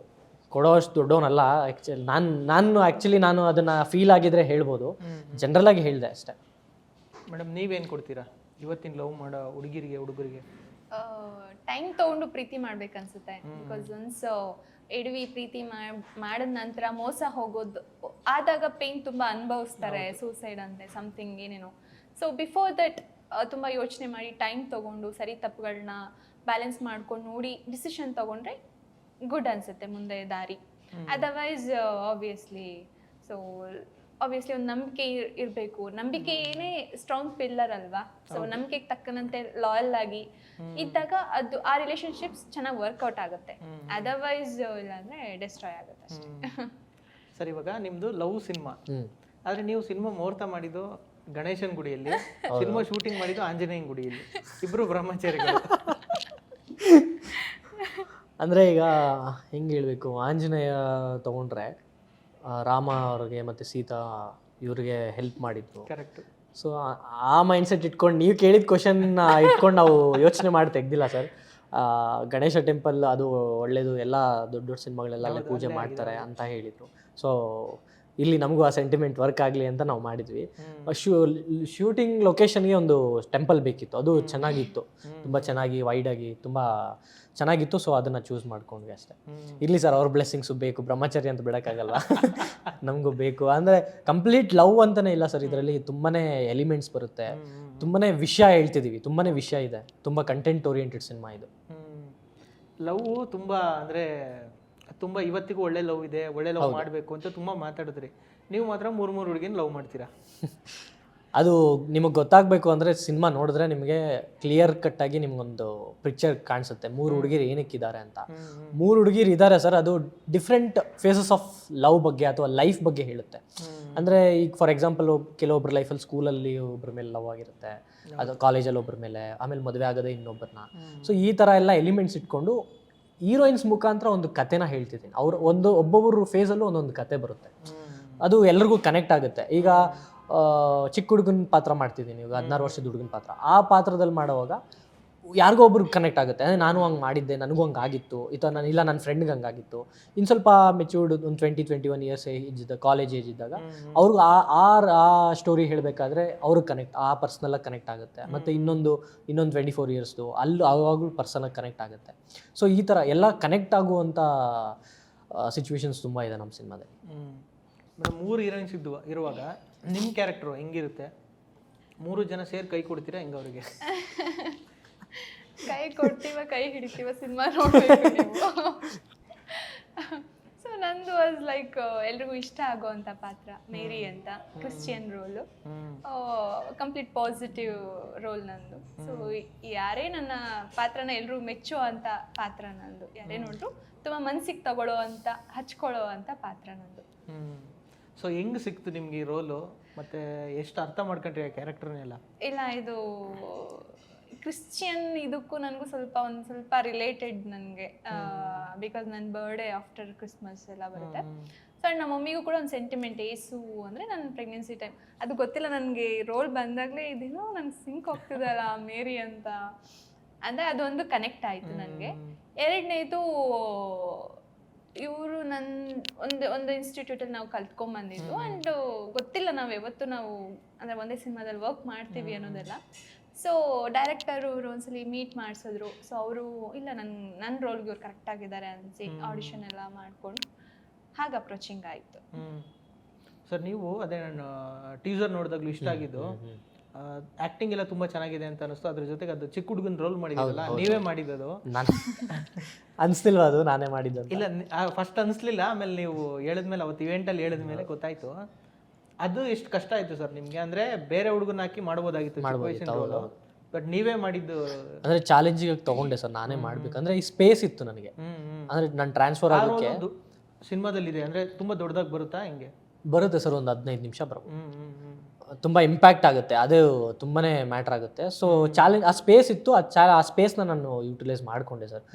ಕೊಡೋಷ್ಟು ದೊಡ್ಡವನಲ್ಲ ಆ್ಯಕ್ಚುಲಿ. ನಾನು ಅದನ್ನು ಫೀಲ್ ಆಗಿದ್ರೆ ಹೇಳ್ಬೋದು, ಜನರಲಾಗಿ ಹೇಳಿದೆ ಅಷ್ಟೇ. ಮೇಡಮ್ ನೀವೇನು ಕೊಡ್ತೀರಾ ಇವತ್ತಿನ ಲವ್ ಮಾಡೋ ಹುಡುಗಿರಿಗೆ ಹುಡುಗರಿಗೆ? ಟೈಮ್ ತೊಗೊಂಡು ಪ್ರೀತಿ ಮಾಡ್ಬೇಕನ್ಸುತ್ತೆ. ಬಿಕಾಸ್ ಒನ್ಸ್ ಎಡವಿ ಪ್ರೀತಿ ಮಾಡಿದ ನಂತರ ಮೋಸ ಹೋಗೋದು ಆದಾಗ ಪೇನ್ ತುಂಬ ಅನುಭವಿಸ್ತಾರೆ, ಸೂಸೈಡ್ ಅಂತೆ ಸಮಥಿಂಗ್ ಏನೇನೋ. ಸೊ ಬಿಫೋರ್ ದಟ್ ತುಂಬ ಯೋಚನೆ ಮಾಡಿ ಟೈಮ್ ತೊಗೊಂಡು ಸರಿ ತಪ್ಪುಗಳನ್ನ ಬ್ಯಾಲೆನ್ಸ್ ಮಾಡ್ಕೊಂಡು ನೋಡಿ ಡಿಸಿಷನ್ ತೊಗೊಂಡ್ರೆ ಗುಡ್ ಅನಿಸುತ್ತೆ ಮುಂದೆ ದಾರಿ. ಅದರ್ವೈಸ್ ಆಬ್ವಿಯಸ್ಲಿ ಒಂದು ನಂಬಿಕೆ ಇರಬೇಕು. ನಂಬಿಕೆ ಏನೇ ಸ್ಟ್ರಾಂಗ್ ಪಿಲ್ಲರ್ ಅಲ್ವಾ. ಸೊ ನಂಬಿಕೆಗೆ ತಕ್ಕನಂತೆ ಲಾಯಲ್ ಆಗಿ ಇದ್ದಾಗ ಅದು ಆ ರಿಲೇಶನ್ಶಿಪ್ಸ್ ಚೆನ್ನಾಗಿ ವರ್ಕೌಟ್ ಆಗುತ್ತೆ. ಅದರ್ವೈಸ್ ಇಲ್ಲಾಂದ್ರೆ ಡಿಸ್ಟ್ರಾಯ್ ಆಗುತ್ತೆ ಅಷ್ಟೇ. ಸರ್, ಇವಾಗ ನಿಮ್ದು ಲವ್ ಸಿನಿಮಾ, ಆದ್ರೆ ನೀವು ಸಿನಿಮಾ ಮುಹೂರ್ತ ಮಾಡಿದ್ದು ಗಣೇಶನ್ ಗುಡಿಯಲ್ಲಿ, ಸಿನಿಮಾ ಶೂಟಿಂಗ್ ಮಾಡಿದ್ದು ಆಂಜನೇಯನ ಗುಡಿಯಲ್ಲಿ, ಇಬ್ರು ಬ್ರಹ್ಮಚಾರಿಗಳು. ಅಂದರೆ ಈಗ ಹೆಂಗೆ ಹೇಳಬೇಕು, ಆಂಜನೇಯ ತೊಗೊಂಡ್ರೆ ರಾಮ ಅವ್ರಿಗೆ ಮತ್ತು ಸೀತಾ ಇವ್ರಿಗೆ ಹೆಲ್ಪ್ ಮಾಡಿದ್ರು. ಕರೆಕ್ಟ್. ಸೊ ಆ ಮೈಂಡ್ಸೆಟ್ ಇಟ್ಕೊಂಡು ನೀವು ಕೇಳಿದ ಕ್ವಶನ್ ಇಟ್ಕೊಂಡು ನಾವು ಯೋಚನೆ ಮಾಡಿ ತೆಗ್ದಿಲ್ಲ ಸರ್. ಗಣೇಶ ಟೆಂಪಲ್ ಅದು ಒಳ್ಳೇದು, ಎಲ್ಲ ದೊಡ್ಡ ದೊಡ್ಡ ಸಿನಿಮಾಗಳೆಲ್ಲ ಅಲ್ಲೇ ಪೂಜೆ ಮಾಡ್ತಾರೆ ಅಂತ ಹೇಳಿದರು. ಸೊ ಇಲ್ಲಿ ನಮಗೂ ಆ ಸೆಂಟಿಮೆಂಟ್ ವರ್ಕ್ ಆಗಲಿ ಅಂತ ನಾವು ಮಾಡಿದ್ವಿ. ಶೂಟಿಂಗ್ ಲೊಕೇಶನ್ಗೆ ಒಂದು ಟೆಂಪಲ್ ಬೇಕಿತ್ತು, ಅದು ಚೆನ್ನಾಗಿತ್ತು, ತುಂಬ ಚೆನ್ನಾಗಿ ವೈಡಾಗಿ ತುಂಬ ಚೆನ್ನಾಗಿತ್ತು. ಸೊ ಅದನ್ನು ಚೂಸ್ ಮಾಡ್ಕೊಂಡ್ವಿ ಅಷ್ಟೇ. ಇರಲಿ ಸರ್, ಅವ್ರ ಬ್ಲೆಸ್ಸಿಂಗ್ಸು ಬೇಕು, ಬ್ರಹ್ಮಚರ್ಯ ಅಂತ ಬಿಡೋಕ್ಕಾಗಲ್ಲ, ನಮಗೂ ಬೇಕು. ಅಂದರೆ ಕಂಪ್ಲೀಟ್ ಲವ್ ಅಂತಲೇ ಇಲ್ಲ ಸರ್, ಇದರಲ್ಲಿ ತುಂಬಾ ಎಲಿಮೆಂಟ್ಸ್ ಬರುತ್ತೆ, ತುಂಬಾ ವಿಷಯ ಹೇಳ್ತಿದ್ದೀವಿ, ತುಂಬಾ ವಿಷಯ ಇದೆ, ತುಂಬ ಕಂಟೆಂಟ್ ಓರಿಯೆಂಟೆಡ್ ಸಿನಿಮಾ ಇದು. ಲವ್ ತುಂಬ ಅಂದರೆ ತುಂಬ ಇವತ್ತಿಗೂ ಒಳ್ಳೆ ಲವ್ ಇದೆ, ಒಳ್ಳೆ ಲವ್ ಮಾಡಬೇಕು ಅಂತ ತುಂಬ ಮಾತಾಡಿದ್ರಿ. ನೀವು ಮಾತ್ರ 3 ಹುಡುಗಿನ ಲವ್ ಮಾಡ್ತೀರಾ? ಅದು ನಿಮಗೆ ಗೊತ್ತಾಗಬೇಕು ಅಂದರೆ ಸಿನಿಮಾ ನೋಡಿದ್ರೆ ನಿಮಗೆ ಕ್ಲಿಯರ್ ಕಟ್ಟಾಗಿ ನಿಮ್ಗೊಂದು ಪಿಕ್ಚರ್ ಕಾಣಿಸುತ್ತೆ 3 ಹುಡುಗಿರು ಏನಕ್ಕಿದ್ದಾರೆ ಅಂತ. 3 ಹುಡುಗಿರು ಇದ್ದಾರೆ ಸರ್, ಅದು ಡಿಫ್ರೆಂಟ್ ಫೇಸಸ್ ಆಫ್ ಲವ್ ಬಗ್ಗೆ ಅಥವಾ ಲೈಫ್ ಬಗ್ಗೆ ಹೇಳುತ್ತೆ. ಅಂದರೆ ಈಗ ಫಾರ್ ಎಕ್ಸಾಂಪಲ್ ಕೆಲವೊಬ್ಬರ ಲೈಫಲ್ಲಿ ಸ್ಕೂಲಲ್ಲಿ ಒಬ್ಬರ ಮೇಲೆ ಲವ್ ಆಗಿರುತ್ತೆ, ಅದು ಕಾಲೇಜಲ್ಲಿ ಒಬ್ಬರ ಮೇಲೆ, ಆಮೇಲೆ ಮದುವೆ ಆಗೋದೇ ಇನ್ನೊಬ್ಬರನ್ನ. ಸೊ ಈ ಥರ ಎಲ್ಲ ಎಲಿಮೆಂಟ್ಸ್ ಇಟ್ಕೊಂಡು ಹೀರೋಯಿನ್ಸ್ ಮುಖಾಂತರ ಒಂದು ಕಥೆನ ಹೇಳ್ತಿದ್ದೀನಿ. ಒಬ್ಬೊಬ್ಬರು ಫೇಸಲ್ಲೂ ಒಂದೊಂದು ಕತೆ ಬರುತ್ತೆ, ಅದು ಎಲ್ರಿಗೂ ಕನೆಕ್ಟ್ ಆಗುತ್ತೆ. ಈಗ ಚಿಕ್ಕ ಹುಡುಗನ ಪಾತ್ರ ಮಾಡ್ತಿದ್ದೀನಿ, ಈಗ 16 ವರ್ಷದ ಹುಡುಗನ ಪಾತ್ರ. ಆ ಪಾತ್ರದಲ್ಲಿ ಮಾಡುವಾಗ ಯಾರಿಗೋ ಒಬ್ರಿಗೆ ಕನೆಕ್ಟ್ ಆಗುತ್ತೆ. ಅಂದರೆ ನಾನು ಹಂಗೆ ಮಾಡಿದ್ದೆ, ನನಗೂ ಹಂಗೆ ಆಗಿತ್ತು, ಇಲ್ಲ ನನ್ನ ಫ್ರೆಂಡ್ಗೆ ಹಂಗಾಗಿತ್ತು. ಇನ್ನು ಸ್ವಲ್ಪ ಮೆಚ್ಯೂರ್ಡ್ ಒಂದು 20-21 ಇಯರ್ಸ್ ಏಜ್ ಇದ್ದಾಗ, ಕಾಲೇಜ್ ಏಜ್ ಇದ್ದಾಗ ಅವ್ರಿಗೆ ಆ ಸ್ಟೋರಿ ಹೇಳಬೇಕಾದ್ರೆ ಅವ್ರಿಗೆ ಕನೆಕ್ಟ್, ಆ ಪರ್ಸ್ನಲಾಗಿ ಕನೆಕ್ಟ್ ಆಗುತ್ತೆ. ಮತ್ತು ಇನ್ನೊಂದು 24 ಇಯರ್ಸ್ದು ಅವಾಗಲೂ ಪರ್ಸನಾಗಿ ಕನೆಕ್ಟ್ ಆಗುತ್ತೆ. ಸೊ ಈ ಥರ ಎಲ್ಲ ಕನೆಕ್ಟ್ ಆಗುವಂಥ ಸಿಚುವೇಶನ್ಸ್ ತುಂಬ ಇದೆ ನಮ್ಮ ಸಿನಿಮಾದಲ್ಲಿ. ಮೇಡಮ್ 3 ಹೀರೋಯಿನ್ಸ್ ಇರುವಾಗ ನಿಮ್ಮ ಕ್ಯಾರೆಕ್ಟ್ರು ಹೆಂಗಿರುತ್ತೆ? 3 ಜನ ಸೇರಿ ಕೈ ಕೊಡ್ತೀರಾ ಹೆಂಗೆ ಅವರಿಗೆ? ಕೈ ಕೊಡ್ತೀವ, ಕೈ ಹಿಡಿತೀವ, ಸಿನಿಮಾ ನೋಡ್ಬೇಕು ನೀವು. ಸೊ ನಂದು ವಾಸ್ ಲೈಕ್ ಎಲ್ರಿಗೂ ಇಷ್ಟ ಆಗೋವಂಥ ಪಾತ್ರ ಮೇರಿ ಅಂತ, Christian role, complete positive role ನಂದು. ಸೊ ಯಾರೇ ನನ್ನ ಪಾತ್ರನ ಎಲ್ಲರೂ ಮೆಚ್ಚೋ ಅಂತ ಪಾತ್ರ ನಂದು, ಯಾರೇ ನೋಡ್ರು ತುಂಬ ಮನ್ಸಿಗೆ ತಗೊಳ್ಳೋ ಅಂತ, ಹಚ್ಕೊಳ್ಳೋ ಅಂತ ಪಾತ್ರ ನಂದು. ಸೊ ಹೆಂಗೆ ಸಿಕ್ತು ನಿಮ್ಗೆ ಈ ರೋಲು, ಮತ್ತು ಎಷ್ಟು ಅರ್ಥ ಮಾಡ್ಕೊಂಡ್ರಿ ಆ ಕ್ಯಾರೆಕ್ಟರ್ನೆಲ್ಲ? ಇಲ್ಲ, ಇದು ಕ್ರಿಶ್ಚಿಯನ್ ಇದಕ್ಕೂ ನನಗೂ ಒಂದು ಸ್ವಲ್ಪ ರಿಲೇಟೆಡ್ ನನಗೆ, ಬಿಕಾಸ್ ನನ್ನ ಬರ್ಡೇ ಆಫ್ಟರ್ ಕ್ರಿಸ್ಮಸ್ ಎಲ್ಲ ಬರುತ್ತೆ. ಸೊ ನಮ್ಮ ಮಮ್ಮಿಗೂ ಕೂಡ ಒಂದು ಸೆಂಟಿಮೆಂಟ್, ಏಸು ಅಂದರೆ ನನ್ನ ಪ್ರೆಗ್ನೆನ್ಸಿ ಟೈಮ್, ಅದು ಗೊತ್ತಿಲ್ಲ ನನಗೆ ರೋಲ್ ಬಂದಾಗಲೇ ಇದೇನೋ ನಂಗೆ ಸಿಂಕ್ ಹೋಗ್ತಿದಲ್ಲ ಮೇರಿ ಅಂತ, ಅಂದರೆ ಅದೊಂದು ಕನೆಕ್ಟ್ ಆಯಿತು ನನಗೆ. ಎರಡನೇದು ಇವರು ಒಂದು ಇನ್ಸ್ಟಿಟ್ಯೂಟಲ್ಲಿ ನಾವು ಕಲ್ತ್ಕೊಂಡ್ಬಂದಿದ್ದು, ಆ್ಯಂಡ್ ಗೊತ್ತಿಲ್ಲ ನಾವು ಯಾವತ್ತು ನಾವು ಅಂದರೆ ಒಂದೇ ಸಿನಿಮಾದಲ್ಲಿ ವರ್ಕ್ ಮಾಡ್ತೀವಿ ಅನ್ನೋದೆಲ್ಲ. ಸೊ ಡೈರೆಕ್ಟರು ಇವರು ಒಂದ್ಸಲಿ ಮೀಟ್ ಮಾಡಿಸಿದ್ರು. ಸೊ ಅವರು ಇಲ್ಲ ನನ್ನ ರೋಲ್ಗೆ ಇವ್ರು ಕರೆಕ್ಟಾಗಿದ್ದಾರೆ ಅನಿಸಿ ಆಡಿಷನ್ ಎಲ್ಲ ಮಾಡಿಕೊಂಡು ಹಾಗೆ ಅಪ್ರೋಚಿಂಗ್ ಆಯಿತು. ಸರ್ ನೀವು ಅದೇ ನಾನು ಟೀಸರ್ ನೋಡಿದಾಗಲೂ ಇಷ್ಟ ಆಗಿದ್ದು, ಆ್ಯಕ್ಟಿಂಗ್ ಎಲ್ಲ ತುಂಬ ಚೆನ್ನಾಗಿದೆ ಅಂತ ಅನಿಸ್ತು. ಅದ್ರ ಜೊತೆಗೆ ಅದು ಚಿಕ್ಕ ಹುಡುಗನ ರೋಲ್ ಮಾಡಿದ್ರಲ್ಲ, ನೀವೇ ಮಾಡಿದ್ದು? ನಾನು ಅನಿಸ್ತಿಲ್ವ ಅದು ನಾನೇ ಮಾಡಿದ್ದು? ಇಲ್ಲ, ಫಸ್ಟ್ ಅನಿಸ್ಲಿಲ್ಲ, ಆಮೇಲೆ ನೀವು ಹೇಳಿದ್ಮೇಲೆ ಅವತ್ತು ಇವೆಂಟಲ್ಲಿ ಹೇಳಿದ್ಮೇಲೆ ಗೊತ್ತಾಯ್ತು. ಅದು ಎಷ್ಟು ಕಷ್ಟ ಆಯಿತು ಸರ್ ನಿಮಗೆ? ಅಂದರೆ ಬೇರೆ ಹುಡುಗನ ಹಾಕಿ ಮಾಡ್ಬೋದಾಗಿತ್ತು ಚಿಕ್ಕ ವಯಸ್ಸಿನ ರೋಲು, ಬಟ್ ನೀವೇ ಮಾಡಿದ್ದು. ಅಂದರೆ ಚಾಲೆಂಜಿಗೆ ತೊಗೊಂಡೆ ಸರ್, ನಾನೇ ಮಾಡಬೇಕಂದ್ರೆ ಈ ಸ್ಪೇಸ್ ಇತ್ತು ನನಗೆ. ಅಂದರೆ ನಾನು ಟ್ರಾನ್ಸ್ಫರ್ ಆಗೋಕ್ಕೆ ಸಿನಿಮಾದಲ್ಲಿದೆ ಅಂದರೆ ತುಂಬ ದೊಡ್ಡದಾಗಿ ಬರುತ್ತಾ? ಹೆಂಗೆ ಬರುತ್ತೆ ಸರ್, ಒಂದು 15 ನಿಮಿಷ ಬರ್ಬೋದು. ತುಂಬ ಇಂಪ್ಯಾಕ್ಟ್ ಆಗುತ್ತೆ, ಅದು ತುಂಬಾ ಮ್ಯಾಟ್ರ್ ಆಗುತ್ತೆ. ಸೊ ಚಾಲೆಂಜ್, ಆ ಸ್ಪೇಸ್ ಇತ್ತು, ಆ ಸ್ಪೇಸ್ನ ನಾನು ಯೂಟಿಲೈಸ್ ಮಾಡಿಕೊಂಡೆ ಸರ್.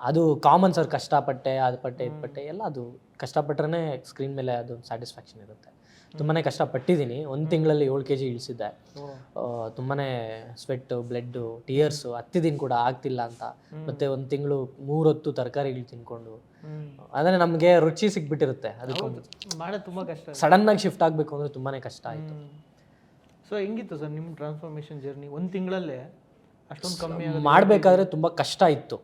ಅದು ಕಾಮನ್ ಸರ್, ಕಷ್ಟಪಟ್ಟೆ, ಅದು ಪಟ್ಟೆ ಇದು ಪಟ್ಟೆ ಎಲ್ಲ, ಅದು ಕಷ್ಟಪಟ್ರೆ ಸ್ಕ್ರೀನ್ ಮೇಲೆ ಅದು ಸ್ಯಾಟಿಸ್ಫ್ಯಾಕ್ಷನ್ ಇರುತ್ತೆ. ತುಂಬಾ ಕಷ್ಟಪಟ್ಟಿದ್ದೀನಿ. 1 ತಿಂಗಳಲ್ಲಿ 7 kg ಇಳಿಸಿದ್ದೆ. ತುಂಬಾ ಸ್ವೆಟ್ಟು, ಬ್ಲಡ್ಡು, ಟಿಯರ್ಸು, ಹತ್ತಿದ್ದೀನಿ ಕೂಡ ಆಗ್ತಿಲ್ಲ ಅಂತ. ಮತ್ತು 1 ತಿಂಗಳು 3 ಹೊತ್ತು ತರಕಾರಿಗಳು ತಿನ್ಕೊಂಡು, ಅಂದರೆ ನಮಗೆ ರುಚಿ ಸಿಕ್ಬಿಟ್ಟಿರುತ್ತೆ. ಅದಕ್ಕೆ ಮಾಡೋದು ತುಂಬ ಕಷ್ಟ. ಸಡನ್ನಾಗಿ ಶಿಫ್ಟ್ ಆಗಬೇಕು ಅಂದರೆ ತುಂಬಾ ಕಷ್ಟ ಆಯಿತು. ಸೊ ಹೆಂಗಿತ್ತು ಸರ್ ನಿಮ್ಮ ಟ್ರಾನ್ಸ್ಫಾರ್ಮೇಷನ್ ಜರ್ನಿ? 1 ತಿಂಗಳಲ್ಲಿ ಅಷ್ಟೊಂದು ಕಮ್ಮಿ ಮಾಡಬೇಕಾದ್ರೆ ತುಂಬ ಕಷ್ಟ ಇತ್ತು,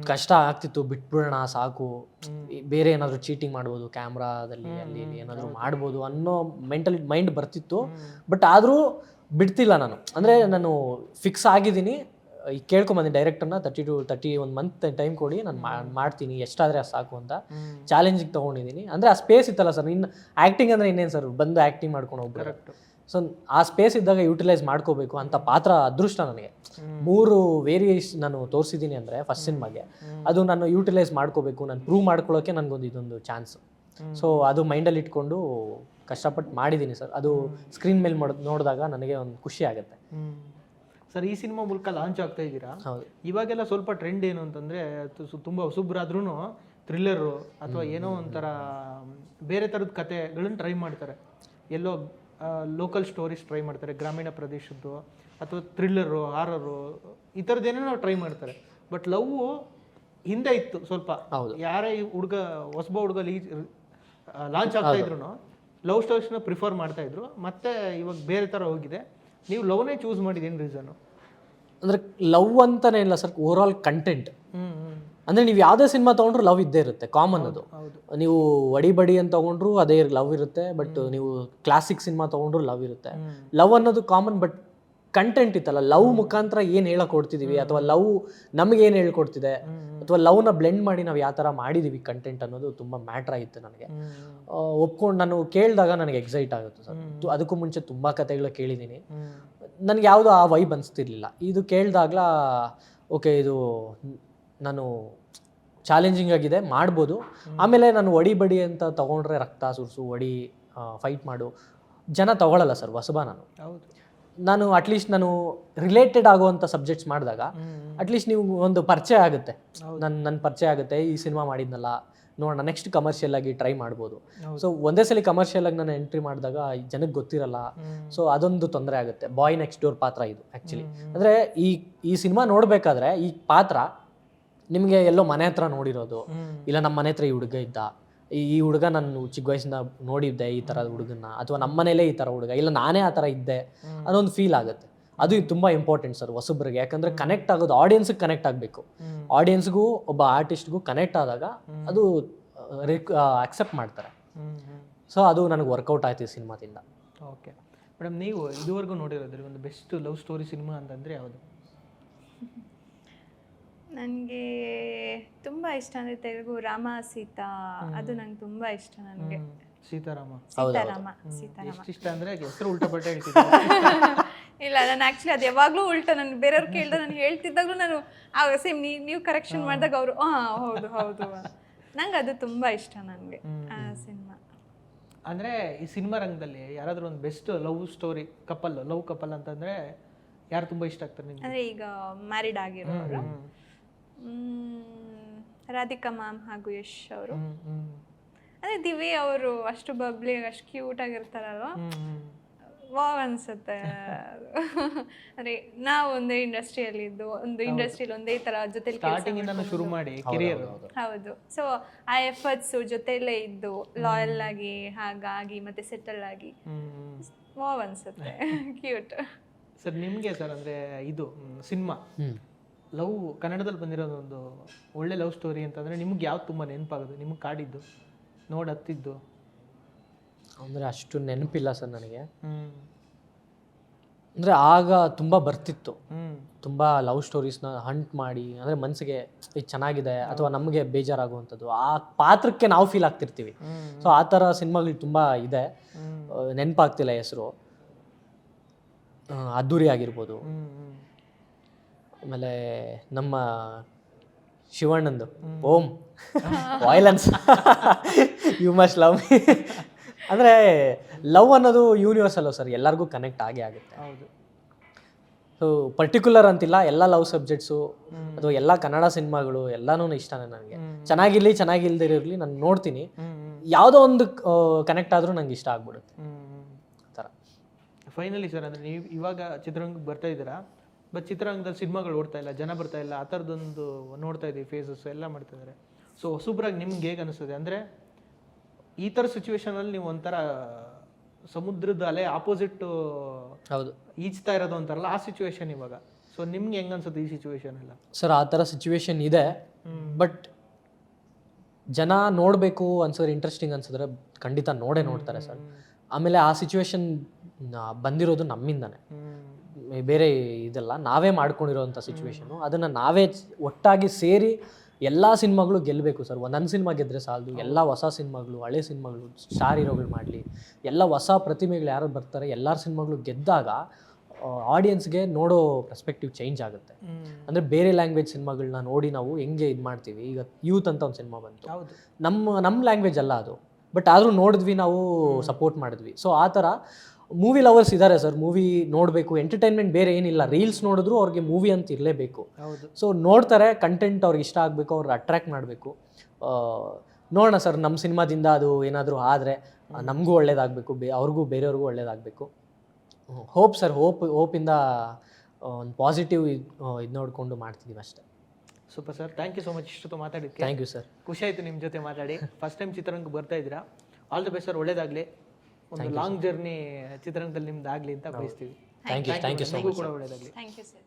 ಕಷ್ಟ ಆಗ್ತಿತ್ತು. ಬಿಟ್ಬಿಡೋಣ ಸಾಕು, ಬೇರೆ ಏನಾದರೂ ಚೀಟಿಂಗ್ ಮಾಡ್ಬೋದು ಕ್ಯಾಮ್ರಾದಲ್ಲಿ, ಅಲ್ಲಿ ಏನಾದರೂ ಮಾಡ್ಬೋದು ಅನ್ನೋ ಮೈಂಡ್ ಬರ್ತಿತ್ತು. ಬಟ್ ಆದರೂ ಬಿಡ್ತಿಲ್ಲ ನಾನು. ಅಂದರೆ ನಾನು ಫಿಕ್ಸ್ ಆಗಿದ್ದೀನಿ, ಈಗ ಕೇಳ್ಕೊಂಬಂದಿನಿ ಡೈರೆಕ್ಟರ್ನ, 30 to 31 ಮಂತ್ ಟೈಮ್ ಕೊಡಿ, ನಾನು ಮಾಡ್ತೀನಿ, ಎಷ್ಟಾದರೆ ಅದು ಸಾಕು ಅಂತ ಚಾಲೆಂಜಿಗೆ ತೊಗೊಂಡಿದ್ದೀನಿ. ಅಂದರೆ ಆ ಸ್ಪೇಸ್ ಇತ್ತಲ್ಲ ಸರ್, ಇನ್ನು ಆ್ಯಕ್ಟಿಂಗ್ ಅಂದರೆ ಇನ್ನೇನು ಸರ್, ಬಂದು ಆ್ಯಕ್ಟಿಂಗ್ ಮಾಡ್ಕೊಂಡು ಹೋಗ್ಬೇಕು. ಸೊ ಆ ಸ್ಪೇಸ್ ಇದ್ದಾಗ ಯೂಟಿಲೈಸ್ ಮಾಡ್ಕೋಬೇಕು ಅಂತ ಪಾತ್ರ ಅದೃಷ್ಟ ನನಗೆ. 3 ವೇರಿಯೇಷನ್ ನಾನು ತೋರಿಸಿದ್ದೀನಿ ಅಂದರೆ ಫಸ್ಟ್ ಸಿನಿಮಾಗೆ, ಅದು ನಾನು ಯೂಟಿಲೈಸ್ ಮಾಡ್ಕೋಬೇಕು, ನಾನು ಪ್ರೂವ್ ಮಾಡ್ಕೊಳ್ಳೋಕ್ಕೆ ನನಗೊಂದು ಇದೊಂದು ಚಾನ್ಸ್. ಸೊ ಅದು ಮೈಂಡಲ್ಲಿ ಇಟ್ಕೊಂಡು ಕಷ್ಟಪಟ್ಟು ಮಾಡಿದ್ದೀನಿ ಸರ್. ಅದು ಸ್ಕ್ರೀನ್ ಮೇಲೆ ನೋಡಿದಾಗ ನನಗೆ ಒಂದು ಖುಷಿ ಆಗುತ್ತೆ. ಸರ್ ಈ ಸಿನಿಮಾ ಮೂಲಕ ಲಾಂಚ್ ಆಗ್ತಾ ಇದ್ದೀರಾ? ಹೌದು. ಇವಾಗೆಲ್ಲ ಸ್ವಲ್ಪ ಟ್ರೆಂಡ್ ಏನು ಅಂತಂದರೆ, ತುಂಬ ಹೊಸಬ್ರಾದ್ರೂ ಥ್ರಿಲ್ಲರು ಅಥವಾ ಏನೋ ಒಂಥರ ಬೇರೆ ಥರದ ಕಥೆಗಳನ್ನು ಟ್ರೈ ಮಾಡ್ತಾರೆ. ಎಲ್ಲೋ ಲೋಕಲ್ ಸ್ಟೋರೀಸ್ ಟ್ರೈ ಮಾಡ್ತಾರೆ, ಗ್ರಾಮೀಣ ಪ್ರದೇಶದ್ದು, ಅಥವಾ ಥ್ರಿಲ್ಲರು, ಹಾರರು, ಈ ಥರದ್ದೇನೋ ನಾವು ಟ್ರೈ ಮಾಡ್ತಾರೆ. ಬಟ್ ಲವ್ ಹಿಂದೆ ಇತ್ತು ಸ್ವಲ್ಪ. ಯಾರೇ ಹೊಸಬ ಹುಡುಗ ಲಾಂಚ್ ಆಗ್ತಾ ಇದ್ರು ಲವ್ ಸ್ಟೋರೀಸ್ನ ಪ್ರಿಫರ್ ಮಾಡ್ತಾ ಇದ್ರು. ಮತ್ತೆ ಇವಾಗ ಬೇರೆ ಥರ ಹೋಗಿದೆ. ನೀವು ಲವ್ನೇ ಚೂಸ್ ಮಾಡಿದೇನು ರೀಸನು? ಅಂದರೆ ಲವ್ ಅಂತಲೇ ಇಲ್ಲ ಸರ್, ಓವರ್ ಆಲ್ ಕಂಟೆಂಟ್. ಅಂದರೆ ನೀವು ಯಾವುದೇ ಸಿನಿಮಾ ತೊಗೊಂಡ್ರು ಲವ್ ಇದ್ದೇ ಇರುತ್ತೆ, ಕಾಮನ್ ಅದು. ನೀವು ವಡಿ ಬಡಿ ಅಂತ ತೊಗೊಂಡ್ರು ಅದೇ ಲವ್ ಇರುತ್ತೆ. ಬಟ್ ನೀವು ಕ್ಲಾಸಿಕ್ ಸಿನಿಮಾ ತೊಗೊಂಡ್ರು ಲವ್ ಇರುತ್ತೆ. ಲವ್ ಅನ್ನೋದು ಕಾಮನ್. ಬಟ್ ಕಂಟೆಂಟ್ ಇತ್ತಲ್ಲ, ಲವ್ ಮುಖಾಂತರ ಏನು ಹೇಳಕ್ ಕೊಡ್ತಿದೀವಿ, ಅಥವಾ ಲವ್ ನಮಗೇನು ಹೇಳ್ಕೊಡ್ತಿದೆ, ಅಥವಾ ಲವ್ನ ಬ್ಲೆಂಡ್ ಮಾಡಿ ನಾವು ಯಾವ ಥರ ಮಾಡಿದ್ದೀವಿ ಕಂಟೆಂಟ್ ಅನ್ನೋದು ತುಂಬ ಮ್ಯಾಟ್ರ್ ಆಗಿತ್ತು ನನಗೆ. ಒಪ್ಕೊಂಡು ನಾನು ಕೇಳಿದಾಗ ನನಗೆ ಎಕ್ಸೈಟ್ ಆಗುತ್ತೆ ಸರ್. ಅದಕ್ಕೂ ಮುಂಚೆ ತುಂಬ ಕತೆಗಳು ಕೇಳಿದ್ದೀನಿ, ನನಗೆ ಯಾವುದೋ ಆ ವೈಬ್ ಅನಿಸ್ತಿರ್ಲಿಲ್ಲ. ಇದು ಕೇಳಿದಾಗಲ ಓಕೆ, ಇದು ನಾನು ಚಾಲೆಂಜಿಂಗ್ ಆಗಿದೆ, ಮಾಡ್ಬೋದು. ಆಮೇಲೆ ನಾನು ವಡಿ ಬಡಿ ಅಂತ ತೊಗೊಂಡ್ರೆ ರಕ್ತ ಸುರಿಸು, ವಡಿ, ಫೈಟ್ ಮಾಡು, ಜನ ತೊಗೊಳ್ಳಲ್ಲ ಸರ್. ಹೊಸಬ ನಾನು ಅಟ್ಲೀಸ್ಟ್ ನಾನು ರಿಲೇಟೆಡ್ ಆಗುವಂಥ ಸಬ್ಜೆಕ್ಟ್ಸ್ ಮಾಡಿದಾಗ ಅಟ್ಲೀಸ್ಟ್ ನೀವು ಒಂದು ಪರಿಚಯ ಆಗುತ್ತೆ, ನನ್ನ ಪರಿಚಯ ಆಗುತ್ತೆ. ಈ ಸಿನಿಮಾ ಮಾಡಿದ್ನಲ್ಲ, ನೋಡೋಣ ನೆಕ್ಸ್ಟ್ ಕಮರ್ಷಿಯಲ್ ಆಗಿ ಟ್ರೈ ಮಾಡ್ಬೋದು. ಸೊ ಒಂದೇ ಸಲ ಕಮರ್ಷಿಯಲ್ ಆಗಿ ನಾನು ಎಂಟ್ರಿ ಮಾಡಿದಾಗ ಜನಕ್ಕೆ ಗೊತ್ತಿರಲ್ಲ, ಸೊ ಅದೊಂದು ತೊಂದರೆ ಆಗುತ್ತೆ. ಬಾಯ್ ನೆಕ್ಸ್ಟ್ ಡೋರ್ ಪಾತ್ರ ಇದು ಆ್ಯಕ್ಚುಲಿ. ಅಂದರೆ ಈ ಸಿನಿಮಾ ನೋಡಬೇಕಾದ್ರೆ ಈ ಪಾತ್ರ ನಿಮಗೆ ಎಲ್ಲೋ ಮನೆ ಹತ್ರ ನೋಡಿರೋದು, ಇಲ್ಲ ನಮ್ಮ ಮನೆ ಹತ್ರ ಈ ಹುಡುಗ ಇದ್ದ, ಈ ಹುಡುಗ ನಾನು ಚಿಕ್ಕ ವಯಸ್ಸಿಂದ ನೋಡಿದ್ದೆ ಈ ಥರದ ಹುಡುಗನ್ನ, ಅಥವಾ ನಮ್ಮ ಮನೇಲೇ ಈ ಥರ ಹುಡುಗ, ಇಲ್ಲ ನಾನೇ ಆ ಥರ ಇದ್ದೆ ಅನ್ನೊಂದು ಫೀಲ್ ಆಗುತ್ತೆ. ಅದು ತುಂಬ ಇಂಪಾರ್ಟೆಂಟ್ ಸರ್ ಹೊಸಬ್ರಿಗೆ, ಯಾಕಂದರೆ ಕನೆಕ್ಟ್ ಆಗೋದು ಆಡಿಯನ್ಸ್ಗೆ ಕನೆಕ್ಟ್ ಆಗಬೇಕು. ಆಡಿಯನ್ಸ್ಗೂ ಒಬ್ಬ ಆರ್ಟಿಸ್ಟ್ಗೂ ಕನೆಕ್ಟ್ ಆದಾಗ ಅದು ಅಕ್ಸೆಪ್ಟ್ ಮಾಡ್ತಾರೆ. ಸೊ ಅದು ನನಗೆ ವರ್ಕೌಟ್ ಆಯ್ತು ಈ ಸಿನಿಮಾದಿಂದ. ಓಕೆ ಮೇಡಮ್, ನೀವು ಇದುವರೆಗೂ ನೋಡಿರೋದ್ರಿ ಒಂದು ಬೆಸ್ಟ್ ಲವ್ ಸ್ಟೋರಿ ಸಿನಿಮಾ ಅಂತಂದರೆ ಯಾವುದು? ನನಗೆ ತುಂಬ ಇಷ್ಟ ಅಂದರೆ ತೆಲುಗು ರಾಮ ಸೀತಾ, ಅದು ನಂಗೆ ತುಂಬ ಇಷ್ಟ. ನನಗೆ ಸೀತಾರಾಮ ಸೀತಾರಾಮ ಇಷ್ಟ ಅಂದರೆ ಹೆಸರು ಉಲ್ಟಾ ಪಲ್ಟಾ ಹೇಳ್ತಿದ್ದೆ. ಇಲ್ಲ, ನಾನು ಆ್ಯಕ್ಚುಲಿ ಅದು ಯಾವಾಗಲೂ ಉಲ್ಟಾ, ನಾನು ಬೇರೆಯವ್ರು ಕೇಳಿದಾಗ ನಾನು ಹೇಳ್ತಿದ್ದಾಗಲೂ ನಾನು ಸೇಮ್ ನೀವು ಕರೆಕ್ಷನ್ ಮಾಡಿದಾಗ ಅವರು ಹೌದು ಹೌದು, ನಂಗೆ ಅದು ತುಂಬ ಇಷ್ಟ ನನಗೆ ಆ ಸಿನಿಮಾ. ಅಂದರೆ ಈ ಸಿನಿಮಾ ರಂಗದಲ್ಲಿ ಯಾರಾದರೂ ಒಂದು best love story love couple ಅಂತಂದರೆ ಯಾರು ತುಂಬ ಇಷ್ಟ ಆಗ್ತಾರೆ ನಿಮಗೆ? ಅಂದರೆ ಈಗ ಮ್ಯಾರಿಡ್ ಆಗಿರೋರು ರಾಧಿಕಾ ಮ್ಯಾಮ್ ಹಾಗೂ ಯಶ್ ಅವರು. ಅದೇ ದಿವಿ ಅವರು ಅಷ್ಟು ಬಬ್ಲಿ, ಅಷ್ಟು ಕ್ಯೂಟ್ ಆಗಿರ್ತಾರಲ್ವ, ವಾವ್ ಅನ್ಸುತ್ತೆ. ಅಂದರೆ ನಾವು ಒಂದೇ ಇಂಡಸ್ಟ್ರಿಯಲ್ಲಿ ಇದ್ದು ಒಂದು ಇಂಡಸ್ಟ್ರಿಯಲ್ಲಿ ಒಂದೇ ಥರ ಜೊತೆಲಿ ಶುರು ಮಾಡಿ ಕೆರಿಯರ್. ಹೌದು. ಸೊ ಆ ಎಫರ್ಟ್ಸು ಜೊತೆಯಲ್ಲೇ ಇದ್ದು ಲಾಯಲ್ ಆಗಿ ಹಾಗಾಗಿ ಮತ್ತೆ ಸೆಟಲ್ ಆಗಿ ವಾವ್ ಅನ್ಸುತ್ತೆ, ಕ್ಯೂಟ್. ಸರ್ ನಿಮಗೆ ಸರ್ ಅಂದರೆ ಇದು ಸಿನಿಮಾ ಲವ್ ಕನ್ನಡದಲ್ಲಿ ಬಂದಿರೋದು ಒಂದು ಒಳ್ಳೆ ಲವ್ ಸ್ಟೋರಿ ಅಂತಂದರೆ ನಿಮ್ಗೆ ಯಾವ್ದು ತುಂಬ ನೆನಪಾಗೋದು, ನಿಮ್ಗೆ ಕಾಡಿದ್ದು ನೋಡಿ ಹತ್ತಿದ್ದು? ಅಂದರೆ ಅಷ್ಟು ನೆನಪಿಲ್ಲ ಸರ್ ನನಗೆ. ಅಂದರೆ ಆಗ ತುಂಬ ಬರ್ತಿತ್ತು, ತುಂಬ ಲವ್ ಸ್ಟೋರೀಸ್ನ ಹಂಟ್ ಮಾಡಿ, ಅಂದರೆ ಮನಸ್ಸಿಗೆ ಇದು ಚೆನ್ನಾಗಿದೆ ಅಥವಾ ನಮಗೆ ಬೇಜಾರಾಗುವಂಥದ್ದು, ಆ ಪಾತ್ರಕ್ಕೆ ನಾವು ಫೀಲ್ ಆಗ್ತಿರ್ತೀವಿ. ಸೊ ಆ ಥರ ಸಿನಿಮಾಗಳು ತುಂಬ ಇದೆ, ನೆನಪಾಗ್ತಿಲ್ಲ ಹೆಸರು. ಅದ್ದೂರಿ ಆಗಿರ್ಬೋದು, ಆಮೇಲೆ ನಮ್ಮ ಶಿವಣ್ಣಂದು Om violence you must love me. ಅಂದರೆ ಲವ್ ಅನ್ನೋದು ಯೂನಿವರ್ಸಲ್ ಸರ್, ಎಲ್ಲರಿಗೂ ಕನೆಕ್ಟ್ ಆಗೇ ಆಗುತ್ತೆ. ಹೌದು. ಸೊ ಪರ್ಟಿಕ್ಯುಲರ್ ಅಂತಿಲ್ಲ, ಎಲ್ಲ ಲವ್ ಸಬ್ಜೆಕ್ಟ್ಸು ಅಥವಾ ಎಲ್ಲ ಕನ್ನಡ ಸಿನಿಮಾಗಳು ಎಲ್ಲನೂ ಇಷ್ಟನೇ ನನಗೆ. ಚೆನ್ನಾಗಿರಲಿ ಚೆನ್ನಾಗಿಲ್ದಿರಲಿ ನಾನು ನೋಡ್ತೀನಿ, ಯಾವುದೋ ಒಂದು ಕನೆಕ್ಟ್ ಆದರೂ ನಂಗೆ ಇಷ್ಟ ಆಗ್ಬಿಡುತ್ತೆ ಆ ಥರ. ಫೈನಲಿ ಸರ್, ಅಂದರೆ ನೀವು ಇವಾಗ ಚಿತ್ರರಂಗಕ್ಕೆ ಬರ್ತಾ ಇದ್ದೀರಾ, ಬಟ್ ಚಿತ್ರರಂಗದಲ್ಲಿ ಸಿನಿಮಾಗಳು ಓಡ್ತಾ ಇಲ್ಲ, ಜನ ಬರ್ತಾ ಇಲ್ಲ, ಆ ಥರದೊಂದು ನೋಡ್ತಾ ಇದ್ದೀವಿ, ಫೇಸಸ್ ಎಲ್ಲ ಮಾಡ್ತಾ ಇದ್ದಾರೆ. ಸೊ ಹೊಸಬ್ರಾಗಿ ನಿಮ್ಗೆ ಹೇಗೆ ಅನಿಸ್ತದೆ? ಅಂದರೆ ಈ ಥರ ಸಿಚುವೇಶನಲ್ಲಿ ನೀವು ಒಂಥರ ಸಮುದ್ರದ ಅಲೆ ಆಪೋಸಿಟ್ ಹೌದು ಈಜ್ತಾ ಇರೋದು ಅಂತಾರಲ್ಲ, ಆ ಸಿಚುವೇಶನ್ ಇವಾಗ. ಸೊ ನಿಮ್ಗೆ ಹೆಂಗೆ ಅನ್ಸುತ್ತೆ ಈ ಸಿಚುವೇಶನ್ ಎಲ್ಲ? ಸರ್ ಆ ಥರ ಸಿಚುವೇಶನ್ ಇದೆ, ಬಟ್ ಜನ ನೋಡಬೇಕು ಅನ್ಸಿದ್ರೆ, ಇಂಟ್ರೆಸ್ಟಿಂಗ್ ಅನ್ಸಿದ್ರೆ ಖಂಡಿತ ನೋಡ್ತಾರೆ ಸರ್. ಆಮೇಲೆ ಆ ಸಿಚುವೇಶನ್ ಬಂದಿರೋದು ನಮ್ಮಿಂದಾನೆ, ಬೇರೆ ಇದೆಲ್ಲ ನಾವೇ ಮಾಡ್ಕೊಂಡಿರೋವಂಥ ಸಿಚುವೇಶನು. ಅದನ್ನು ನಾವೇ ಒಟ್ಟಾಗಿ ಸೇರಿ ಎಲ್ಲ ಸಿನಿಮಾಗಳು ಗೆಲ್ಲಬೇಕು ಸರ್. ಒಂದೊಂದು ಸಿನಿಮಾ ಗೆದ್ದರೆ ಸಾಲದು, ಎಲ್ಲ ಹೊಸ ಸಿನಿಮಾಗಳು, ಹಳೆ ಸಿನಿಮಾಗಳು, ಸ್ಟಾರ್ ಹೀರೋಗಳು ಮಾಡಲಿ, ಎಲ್ಲ ಹೊಸ ಪ್ರತಿಮೆಗಳು ಯಾರು ಬರ್ತಾರೆ, ಎಲ್ಲರ ಸಿನಿಮಾಗಳು ಗೆದ್ದಾಗ ಆಡಿಯನ್ಸ್ಗೆ ನೋಡೋ ಪರ್ಸ್ಪೆಕ್ಟಿವ್ ಚೇಂಜ್ ಆಗುತ್ತೆ. ಅಂದರೆ ಬೇರೆ ಲ್ಯಾಂಗ್ವೇಜ್ ಸಿನಿಮಾಗಳನ್ನ ನೋಡಿ ನಾವು ಹೆಂಗೆ ಇದು ಮಾಡ್ತೀವಿ. ಈಗ ಯೂತ್ ಅಂತ ಒಂದು ಸಿನಿಮಾ ಬಂತು, ನಮ್ಮ ಲ್ಯಾಂಗ್ವೇಜ್ ಅಲ್ಲ ಅದು, ಬಟ್ ಆದರೂ ನೋಡಿದ್ವಿ, ನಾವು ಸಪೋರ್ಟ್ ಮಾಡಿದ್ವಿ. ಸೊ ಆ ಥರ ಮೂವಿ ಲವರ್ಸ್ ಇದ್ದಾರೆ ಸರ್, ಮೂವಿ ನೋಡಬೇಕು, ಎಂಟರ್ಟೈನ್ಮೆಂಟ್ ಬೇರೆ ಏನಿಲ್ಲ, ರೀಲ್ಸ್ ನೋಡಿದ್ರು ಅವ್ರಿಗೆ ಮೂವಿ ಅಂತ ಇರಲೇಬೇಕು. ಸೊ ನೋಡ್ತಾರೆ, ಕಂಟೆಂಟ್ ಅವ್ರಿಗೆ ಇಷ್ಟ ಆಗಬೇಕು, ಅವ್ರಿಗೆ ಅಟ್ರ್ಯಾಕ್ಟ್ ಮಾಡಬೇಕು. ನೋಡೋಣ ಸರ್, ನಮ್ಮ ಸಿನಿಮಾದಿಂದ ಅದು ಏನಾದರೂ ಆದರೆ ನಮಗೂ ಒಳ್ಳೇದಾಗಬೇಕು, ಅವ್ರಿಗೂ ಬೇರೆಯವ್ರಿಗೂ ಒಳ್ಳೇದಾಗಬೇಕು. ಹೋಪ್ ಸರ್, ಹೋಪಿಂದ ಒಂದು ಪಾಸಿಟಿವ್ ಇದು ನೋಡಿಕೊಂಡು ಮಾಡ್ತಿದ್ದೀವಿ ಅಷ್ಟೇ. Super sir, thank you so much ಇಷ್ಟೊತ್ತು ಮಾತಾಡಿದ್ದಕ್ಕೆ. ಥ್ಯಾಂಕ್ ಯು ಸರ್, ಖುಷಿ ಆಯಿತು ನಿಮ್ಮ ಜೊತೆ ಮಾತಾಡಿ. ಫಸ್ಟ್ ಟೈಮ್ ಚಿತ್ರರಂಗಕ್ಕೆ ಬರ್ತಾ ಇದ್ದೀರಾ, ಆಲ್ ದಿ ಬೆಸ್ಟ್ ಸರ್, ಒಳ್ಳೇದಾಗಲಿ, ಒಂದು ಲಾಂಗ್ ಜರ್ನಿ ಚಿತ್ರರಂಗದಲ್ಲಿ ನಿಮ್ದು ಆಗಲಿ ಅಂತ ಬಯಸ್ತೀವಿ. Thank you so much. ಕೂಡ ಒಳ್ಳೇದಾಗಲಿ. Thank you sir.